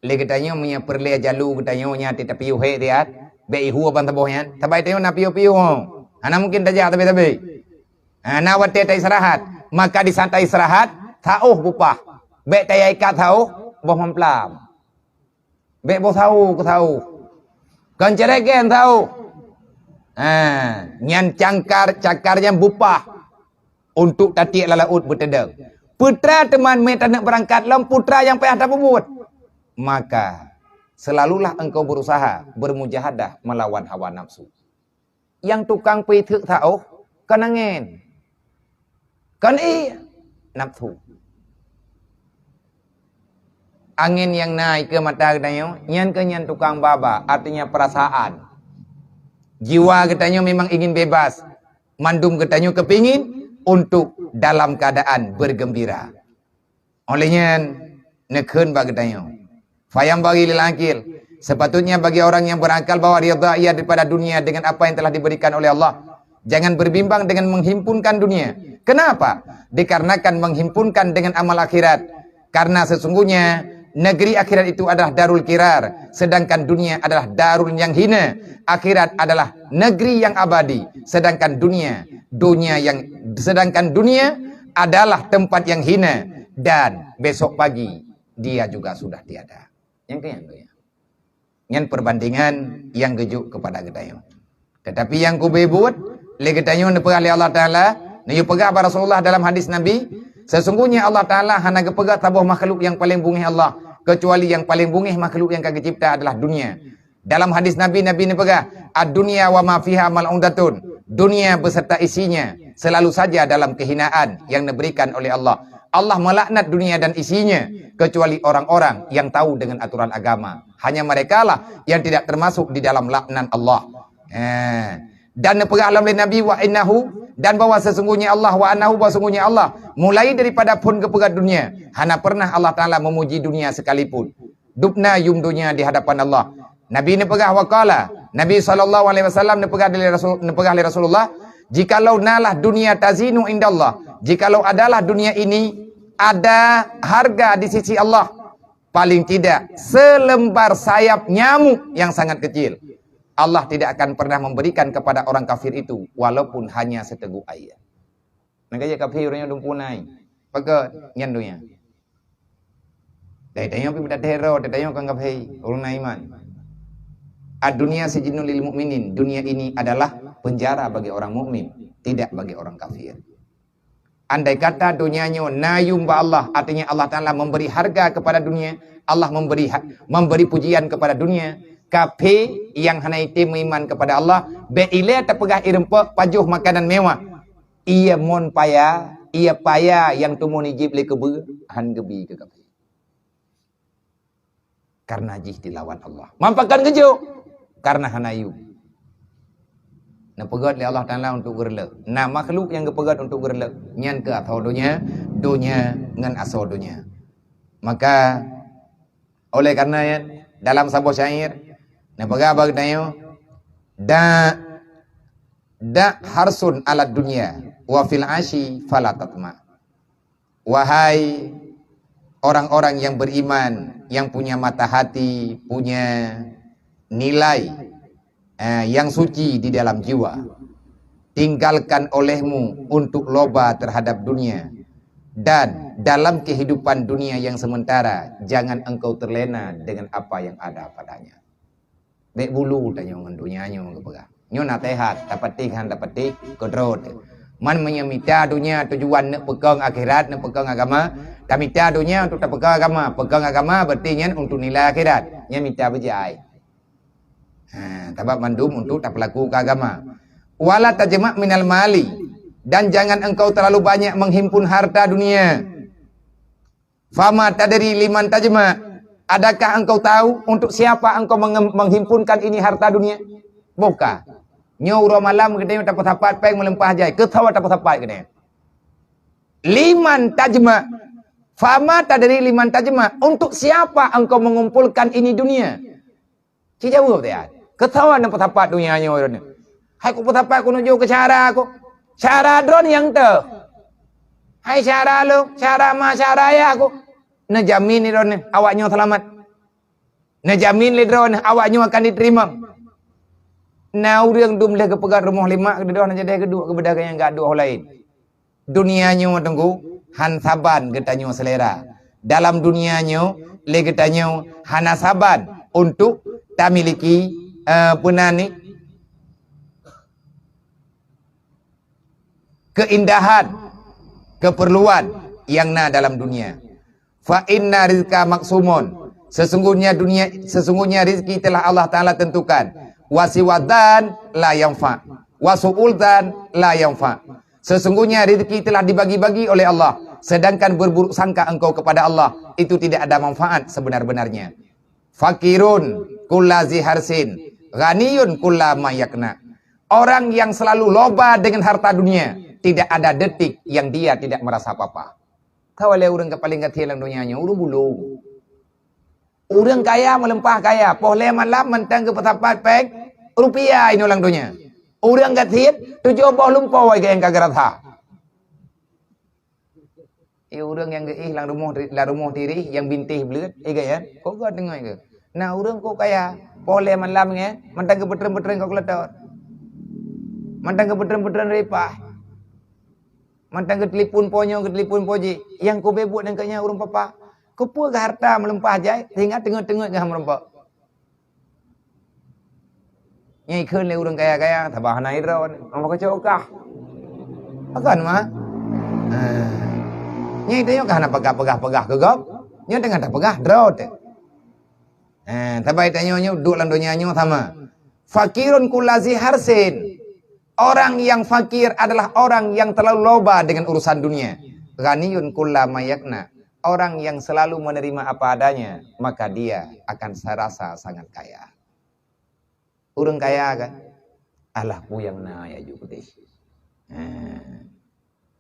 Le katanya punya perle jalu katanya nya tidak piu he dia. Baik huwa ban tabohnya. Tabai tayo na piu-piu. Ana mungkin tajak tabi-tabi. Na wate ta istirahat. Maka di santai istirahat, thauh bupah. Baik tayai kat thauh boh memplam. Baik boh tahu. Kan cereken tahu. Nyan cakarnya bupah untuk tatiak lalaut bertedang. Putra teman meta nak berangkat lam putra yang payah tak berbuat. Maka selalulah engkau berusaha bermujahadah melawan hawa nafsu. Yang tukang pituk tahu kan angin. Kan nafsu. Angin yang naik ke mata katanya, nyan ke nyan tukang baba, artinya perasaan. Jiwa katanya memang ingin bebas. Mandum katanya kepingin untuk dalam keadaan bergembira. Olehnya nekun bagi katanya. Fayam bagi lilakil. Sepatutnya bagi orang yang berakal bahwa ridha ia daripada dunia dengan apa yang telah diberikan oleh Allah. Jangan berbimbang dengan menghimpunkan dunia. Kenapa? Dikarenakan menghimpunkan dengan amal akhirat. Karena sesungguhnya negeri akhirat itu adalah darul kirar, sedangkan dunia adalah darul yang hina. Akhirat adalah negeri yang abadi, sedangkan dunia adalah tempat yang hina, dan besok pagi dia juga sudah tiada. Yang kaya, yang perbandingan yang gejuk kepada gedayo. Tetapi yang kubebut, le gedayo nepegah oleh Allah Taala, ne pegah pada Rasulullah dalam hadis Nabi. Sesungguhnya Allah Ta'ala hanya kepegat tabuh makhluk yang paling bungih Allah. Kecuali yang paling bungih makhluk yang kagak cipta adalah dunia. Dalam hadis Nabi ni pegang, ad-dunya wa ma fiha mal'undatun. Dunia beserta isinya selalu saja dalam kehinaan yang diberikan oleh Allah. Allah melaknat dunia dan isinya, kecuali orang-orang yang tahu dengan aturan agama. Hanya mereka lah yang tidak termasuk di dalam laknat Allah. Dan pegang alam Nabi wa innahu, dan bahwa sesungguhnya Allah wa annahu, bahwa sesungguhnya Allah mulai daripada pun kepegat dunia, hana pernah Allah Ta'ala memuji dunia sekalipun. Dubna yum dunia di hadapan Allah. Nabi ni pegah waqala, Nabi SAW ni pegah dari Rasulullah, jikalau nalah dunia tazinu indallah, jikalau adalah dunia ini ada harga di sisi Allah, paling tidak selembar sayap nyamuk yang sangat kecil, Allah tidak akan pernah memberikan kepada orang kafir itu walaupun hanya seteguk air. Nakaya kafir orangnya dumpunai. Pakai nyandunya. Dai tanya pi teror, tanya kan kafir orang iman. Ad-dunya sijinul lil mukminin. Dunia ini adalah penjara bagi orang mukmin, tidak bagi orang kafir. Andai kata dunianya nayum ba Allah, artinya Allah Taala memberi harga kepada dunia, Allah memberi pujian kepada dunia. Kafe yang hanaiti iman kepada Allah, beile terpegah irempe pajuh makanan mewah. Ia mon paya, ia paya yang tumuni jib le kebe han gebi ke kafe. Karena jih dilawan Allah. Mampakan kejo karena hanayu. Nah pegat oleh Allah Taala untuk gerle. Nah makhluk yang kepegat untuk gerle nyan ke atau dunia ngan asal dunia. Maka oleh karena ya, dalam sebuah syair nah bagaimana bagdayo da harsun alat dunia wa fil ashi fala tatma. Wahai orang-orang yang beriman, yang punya mata hati, punya nilai yang suci di dalam jiwa, tinggalkan olehmu untuk loba terhadap dunia, dan dalam kehidupan dunia yang sementara jangan engkau terlena dengan apa yang ada padanya. Dek bulu tanya ngan dunianya kepegang. Nyo nak tehat dapat kodrot. Man menyemita dunia tujuan nak pegang akhirat, nak pegang agama, Tak minta dunia untuk tak pegang agama. Pegang agama berarti untuk nilai akhirat. Nya minta berjaya. Tabak mandum untuk tak pelaku ke agama. Wala tajma' minal mali. Dan jangan engkau terlalu banyak menghimpun harta dunia. Fama tadri liman tajma'. Adakah engkau tahu untuk siapa engkau menghimpunkan ini harta dunia? Bukan. Nyuro malam kedai tak pasapat peng melempah jai. Ketawa tak pasapat kedai. Liman tajma'. Fama tadri liman tajma'. Untuk siapa engkau mengumpulkan ini dunia? Cik jawab dia. Ketawa nak pasapat dunia nyo ni. Hai ku pasapat ku nuju ke cara aku. Cara drone yang tu. Hai cara lu, cara ma cara ya aku. Najamin ni drone awaknya selamat. Najamin le drone awaknya akan diterima. Nah urang dum leh ke pegang rumah lima ke dah nak jadi kedua ke bedagang yang gaduh lain. Dunianya tunggu han saban getanyo selera. Dalam dunianya le getanyo hana saban untuk tak miliki punani keindahan, keperluan yang na dalam dunia. Fa inna rizqa maksumun. Sesungguhnya rizki telah Allah Ta'ala tentukan. Wasiwadan la yanfa. Wasu'uldan la yanfa. Sesungguhnya rizki telah dibagi-bagi oleh Allah. Sedangkan berburuk sangka engkau kepada Allah, itu tidak ada manfaat sebenar-benarnya. Fakirun kulla ziharsin. Ghaniyun kulla mayakna. Orang yang selalu loba dengan harta dunia, tidak ada detik yang dia tidak merasa apa-apa. Tahu oleh orang ke paling kecil dalam dunianya, urang bulu. Orang kaya melempah kaya, pohle malam mentang ke petapat pek rupiah ini orang dunia. Orang kecil 70 lumpau ke yang kagaratha. Orang yang geih lang rumah diri yang bintih belut, ya. Kok kau dengar ke? Nah, orang kok kaya, pohle malam ke, mentang ke petren-petren kau keletot. Mentang ke petren-petren repah. Mantang ke telefon ponyo, ke telefon poji. Yang kau bebut dan kanya urang papa. Kau pun ke harta melempah jai. Hingga tengok-tengok ke merempah. Nyai ikun le urang kaya-kaya. Tabah na idron. Apa kacau kah? Akan mah? Nyai tengok kah nak pegah-pegah ke gop? Nyai tengah tak pegah. Drot. Tabai tanya duduk dalam dunia sama. Fakirun kulazi harsin. Orang yang fakir adalah orang yang terlalu loba dengan urusan dunia. Ghaniyun kulla mayakna. Orang yang selalu menerima apa adanya, maka dia akan serasa sangat kaya. Orang kaya kan? Allah puyang na ya jukutih.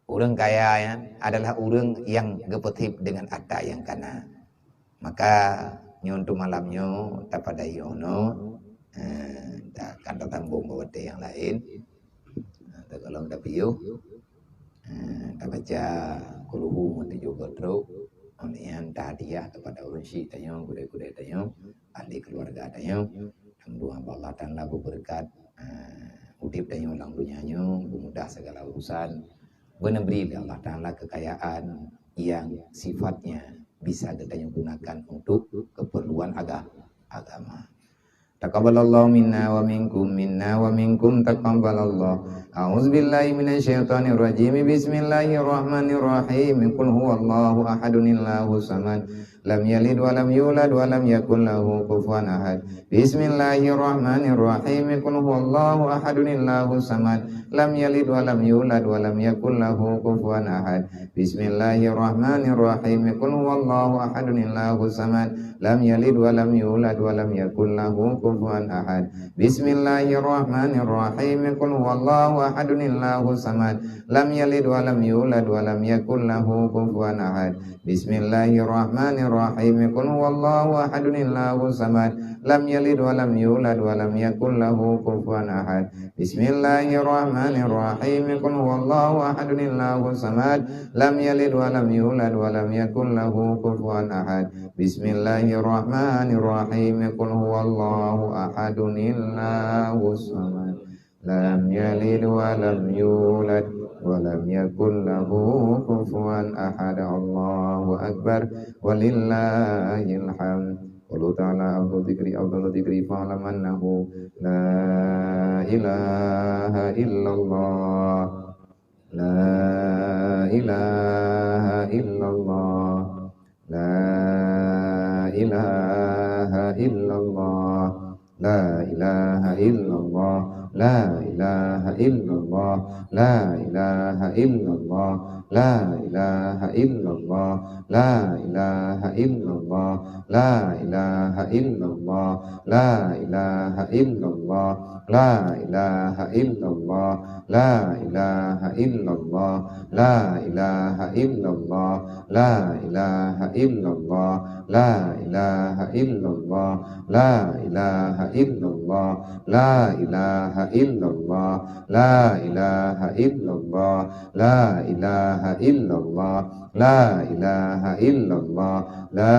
Orang kaya ya, adalah orang yang gepetip dengan ada yang kana. Maka nyontu malamnya tak pada yono, tak kata tambung bawate yang lain. Kalau tak piu, tak baca kuluhu mati juga teruk. Onian tahdiah kepada orang syih tanya, kudai-kudai tanya, ahli keluarga tanya, dua Allah Ta'ala berberkat, udip tanya ulang dunyanya, mudah segala urusan, menemberi Allah Ta'ala kekayaan yang sifatnya bisa kita gunakan untuk keperluan agama. Taqabbalallahu minna wa minkum taqabbalallah. A'udzubillahi minasyaitonir rajim. Bismillahirrahmanirrahim. Qul huwallahu ahadun illahus samad. Lam yalid wa lam yulad wa lam yakul lahu kufuwan ahad. Bismillahirrahmanirrahim. Qul huwallahu ahadun illahus samad. Lam yalid wa lam yulad wa lam yakul lahu kufuwan ahad. Bismillahirrahmanirrahim. Qul huwallahu ahadun illahus samad. Lam yalid wa lam yulad wa lam yakul lahu kufuwan ahad. Bismillahirrahmanirrahim. Qul huwallahu ahadun illahus samad. Lam yalid wa lam yulad wa lam yakul lahu kufuwan ahad. Bismillahirrahmanirrahim. Qul huwallahu ahadun illahus samad. Lam yalid wa lam yulad wa lam yakul lahu kufuwan ahad. Bismillahirrahmanirrahim. Qul huwallahu ahadun illahus samad. Lam yalid wa lam yulad wa lam yakul lahu kufuwan ahad. Bismillahirrahmanirrahim. Qul huwallahu ahadun illahus samad. Lam yalid wa lam yulad wa lam yakul lahu kufuwan ahad. Allahu akbar walillahil hamd. Qul ta'ala afdalu dzikri fa'lam annahu la ilaha illallah. La ilaha illallah. ilaha illallah, la ilaha illallah, la ilaha illallah, la ilaha illallah, la ilaha illallah, la ilaha illallah, la ilaha illallah, la ilaha illallah, la ilaha illallah, la ilaha illallah, la ilaha illallah, la ilaha illallah, la ilaha illallah, la ilaha illallah, la ilaha illallah, la ilaha illallah, la ilaha illallah, la ilaha illallah, la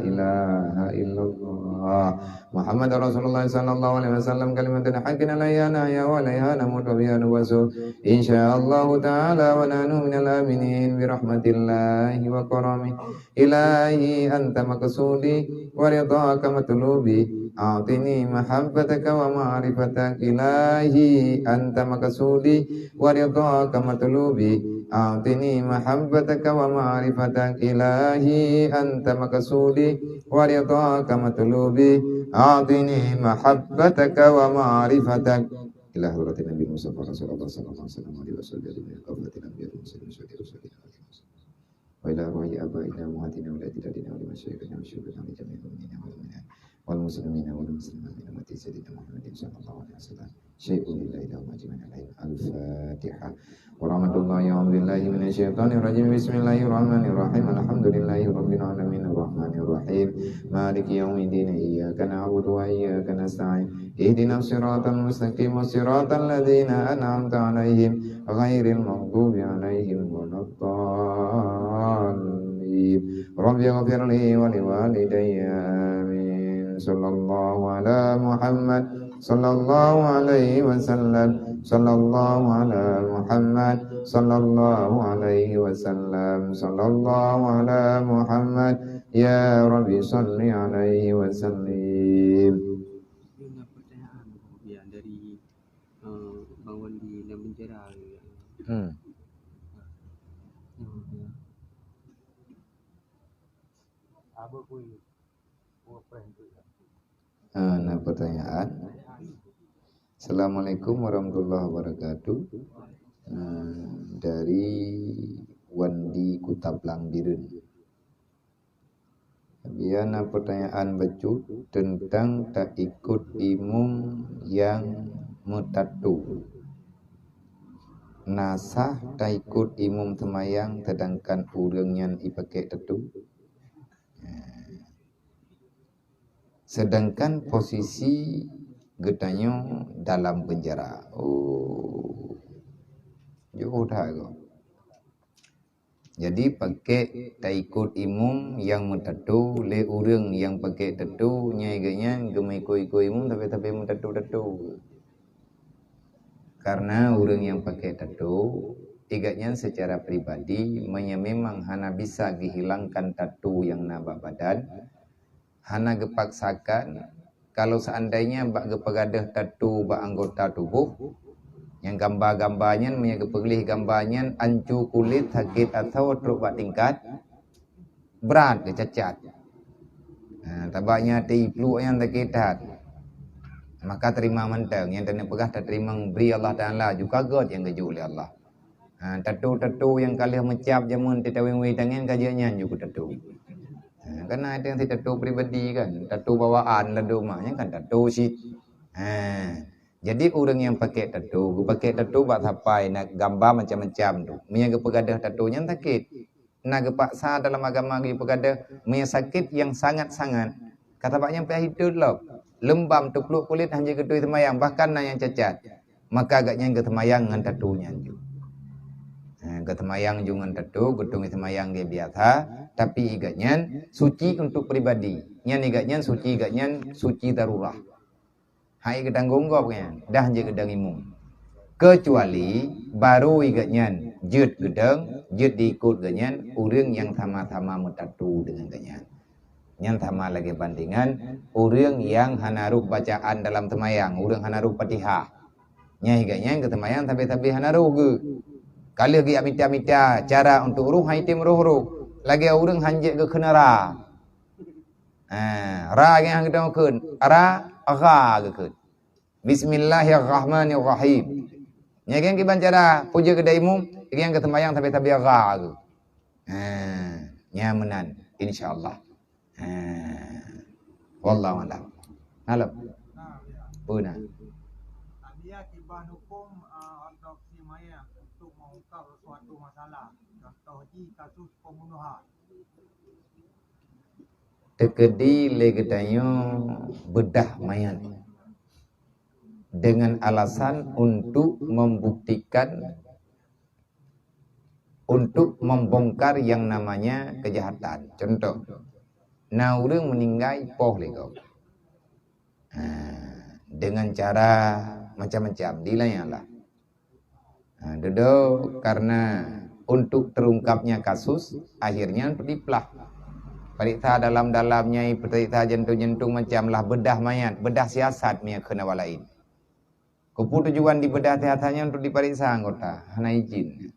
ilaha illallah. Muhammad Rasulullah sallallahu alaihi wasallam kalimatun haqqin alayna ya wa alayha namut wa biha nuwasul insyaallah taala wa nahnu minal aminin bi rahmatillahi wa karami ilahi anta maqsudi wa ridhaka matlubi a'tini mahabbataka wa ma'rifatak ilahi anta maqsudi wa ridhaka matlubi a'tini mahabbataka wa ma'rifatak ilahi anta maqsudi wa ridhaka matlubi a'tini mahabbataka wa ma'rifatak ila hurati Nabi Mustafa Rasulullah sallallahu alaihi wasallam qablatin Nabi Mustafa wa ila ruhi abaina muhatina wa ladina wa masyayikhina wa syukurna li jami'il mu'minina wal mu'minat wal muslimina wal muslimat min ummati sayyidina Muhammadin sallallahu alaihi wasallam syai'un lillahi wa majma'in alaihi al-fatihah wa rahmatullahi wa billahi minasyaitonir rajim bismillahirrahmanirrahim alhamdulillahi rabbil alamin arrahmanir rahim maliki yaumiddin iyyaka na'budu wa iyyaka nasta'in ihdinas siratal mustaqim siratal ladzina an'amta 'alaihim ghairil maghdubi 'alaihim waladdallin rabbi ighfir li wa liwalidayya amin sallallahu ala muhammad sallallahu alaihi wasallam sallallahu ala muhammad sallallahu alaihi wasallam sallallahu ala muhammad ya rabbi salli alaihi wasallim. Ada pertanyaan ya dari Bang Wandi dan Penjara Nah, pertanyaan. Assalamualaikum warahmatullahi wabarakatuh. Dari Wandi Kutablang Birun. Biana pertanyaan bacu tentang tak ikut imam yang mutatu. Nasah tak ikut imam semayang sedangkan urangnya ipakai tatu. Sedangkan posisi getanya dalam penjara. Oh, jauh dah kau. Jadi pakai tak ikut imam yang mentatu, le orang yang pakai tatu nyainya gemai ikut imam tapi mentatu. Karena orang yang pakai tatu iganya secara pribadi memang hana bisa dihilangkan tatu yang nabak badan. Hana gepaksakan kalau seandainya bak gepagadah tatu bak anggota tubuh yang gambar-gambarnya menyegepelih gambarnya ancu kulit sakit atau truk bak tingkat berat ke cacat. Tabaknya tiplu yang terkitat maka terima mentang yang tanya pegah tak terima beri Allah Ta'ala juga God yang keju oleh Allah. Tatu-tatu yang kalian mencap jamun titawing-wing tangan kajiannya juga tatu. Karena ada yang tatu pribadi kan, tatu bawaan lah rumahnya kan tatu sih. Jadi orang yang pakai tatu buat sampai nak gambar macam-macam tu. Punya pegadah tatunya sakit. Nak paksa dalam agama gi pegadah punya sakit yang sangat-sangat. Kata paknya payah hidup lah. Lembam tu peluk kulit hanya ketui semayang bahkan nak yang cacat. Maka agaknya ke semayang dengan tatunya tu. Ke semayang dengan tatu, gedung semayang dia biasa. Tapi igatnya suci untuk pribadi. Yang igatnya suci darurat. Hai gedang gonggop kan, dah je gedang imum. Kecuali baru igatnya jut gedang, jut diikut ganyan, orang yang sama-sama metatu dengan ganyan. Yang sama lagi bandingan, orang yang hanaruh bacaan dalam semayang, orang hanaruh Fatihah. Nya igatnya ke semayang tapi hanaruh ke. Kalau lagi amita-amita cara untuk ruh haitim ruh. Lagi orang hanjek ke kenara. Ra yang kita kun. Ra ke. Bismillahirrahmanirrahim. Nya kan ki bancara puja kedaimu, yang ketembayang tapi ra ke. Nyamanan insyaallah. Wallahu a'lam. Alam. Puna. Dia kibah hukum otopsi mayat untuk mengungkap suatu masalah. Contoh kasus pembunuhan. Tekedi legetanyo bedah mayat dengan alasan untuk membuktikan, untuk membongkar yang namanya kejahatan. Contoh, orang meninggal poh lego. Dengan cara macam-macam dilayalah. Duduk karena untuk terungkapnya kasus akhirnya untuk diplah. Periksa dalam-dalamnya, periksa jentung-jentung macamlah bedah mayat, bedah siasat punya kena walain. Kupu tujuan di bedah siasatnya untuk diperiksa anggota, hana izin.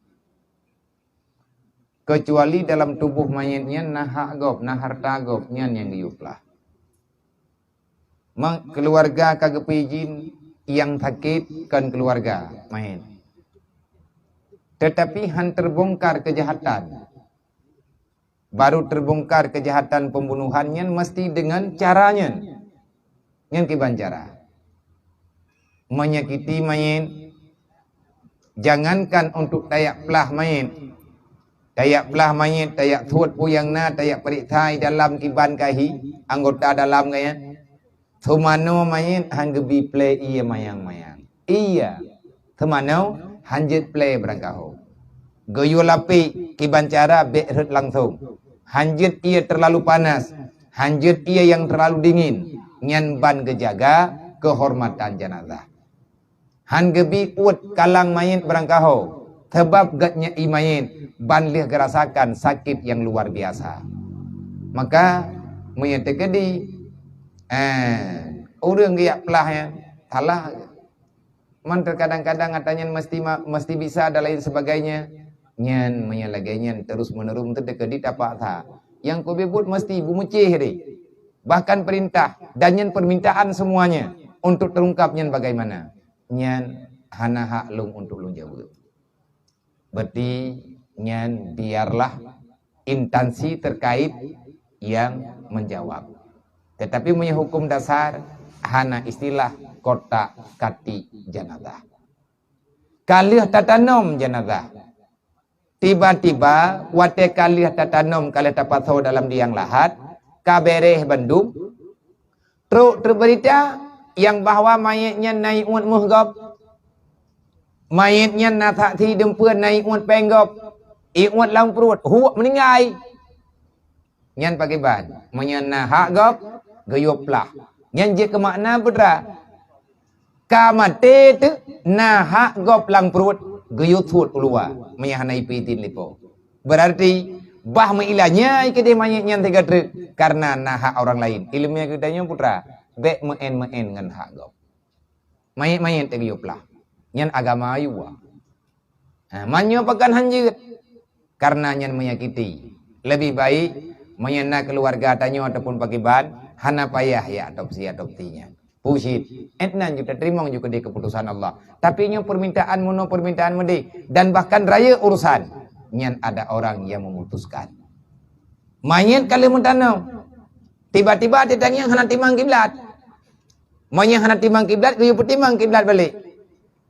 Kecuali dalam tubuh mayatnya nah hak gop, nah harta gop, yang diuplah. Keluarga kagak izin yang sakit kan keluarga mayat. Tetapi han terbongkar kejahatan. Baru terbongkar kejahatan pembunuhannya mesti dengan caranya. Yang kiban cara. Menyakiti mayat. Jangankan untuk tayak pelah mayat. Tayak pelah mayat, tayak thut puyang na, tayak periktai dalam kiban kahi. Anggota dalam kaya. Thumano mayat hanggebi play iya mayang-mayang. Iya. Thumano hanjit play berangkaho. Goyo lapi kiban cara be'rut langsung. Hanjut ia terlalu panas, hanjut ia yang terlalu dingin, nyan ban gejaga kehormatan jenazah. Han gebi kuat kalang mayit berangkaho, sebab gatnya imayit ban lih gerasakan sakit yang luar biasa. Maka mayit tekedi, orang giyak pelahnya, salah. Man terkadang-kadang katanya mesti bisa dan lain sebagainya. Nyan menyalagainya terus menerus terdekat apa tha. Yang kau bebut mesti bumucih deh. Bahkan perintah dan nyan permintaan semuanya untuk terungkapnya bagaimana. Nyan hana hak lung untuk lung jawab. Berarti nyan biarlah instansi terkait yang menjawab. Tetapi punya hukum dasar hana istilah kotak kati jenazah. Kalih tatanom jenazah. Tiba-tiba wate kalih tatanom kalih tapatho dalam diang lahat kabereh bandung truk terberita yang bahwa mayatnya naik uat muhgab, mayatnya natak ti dempuan naik uat penggab, iuat lang perut huak meninggal. Nyan pakai ban menyana hak gab gayoplah. Nyan je ke makna bedra kamate tu nah hak gab lang perut gayuthut keluar menyahanai pitin lipo. Berarti bah meilanya ke dia mayatnya tiga truk karena nah orang lain. Ilmunya kitanya putra be meen ngan hak gop. Mayat tegayuplah. Nyan agama ayuwa. Manyo pakan hanjut karena nyan menyakiti. Lebih baik menyena keluarga tanyo ataupun pakiban hana payah ya adopsinya. Pusit, etnan juga terima juga di keputusan Allah. Tapi nyo permintaan mudi dan bahkan raya urusan. Nyan ada orang yang memutuskan. Mayat kali mentanam. Tiba-tiba ada yang hana timang kiblat. Mayat hana timang kiblat, kaya timang kiblat balik.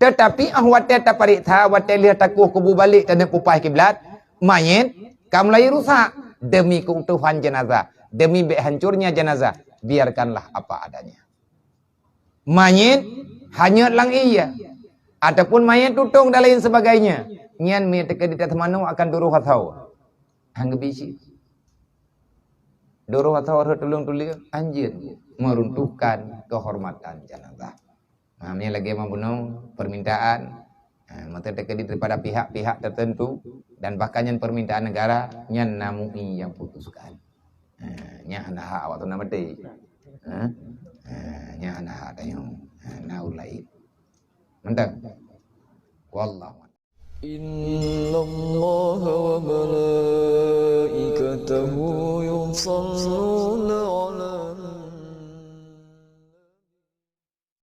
Tetapi ahwate taparikta, wate lihat takuh kubu balik dan pupah kiblat. Mayat kamu lagi rusak demi keutuhan jenazah, demi hancurnya jenazah. Biarkanlah apa adanya. Mayat hanya lang iya ataupun mayat tutung dan lain sebagainya. Nyan mayat teka di tatmanu akan duruh hatau. Hang bisi. Duruh hatau tulung anjir meruntuhkan kehormatan jenazah. Mahamnya lagi membunuh permintaan mata teka daripada pihak-pihak tertentu dan bahkan yang permintaan negara nyan namui yang putuskan. Nya ana hak waktu nama teh. Nya ana ada yang naulai. Mantap. Wallahu. Innallaha wa malaikatahu yusalluna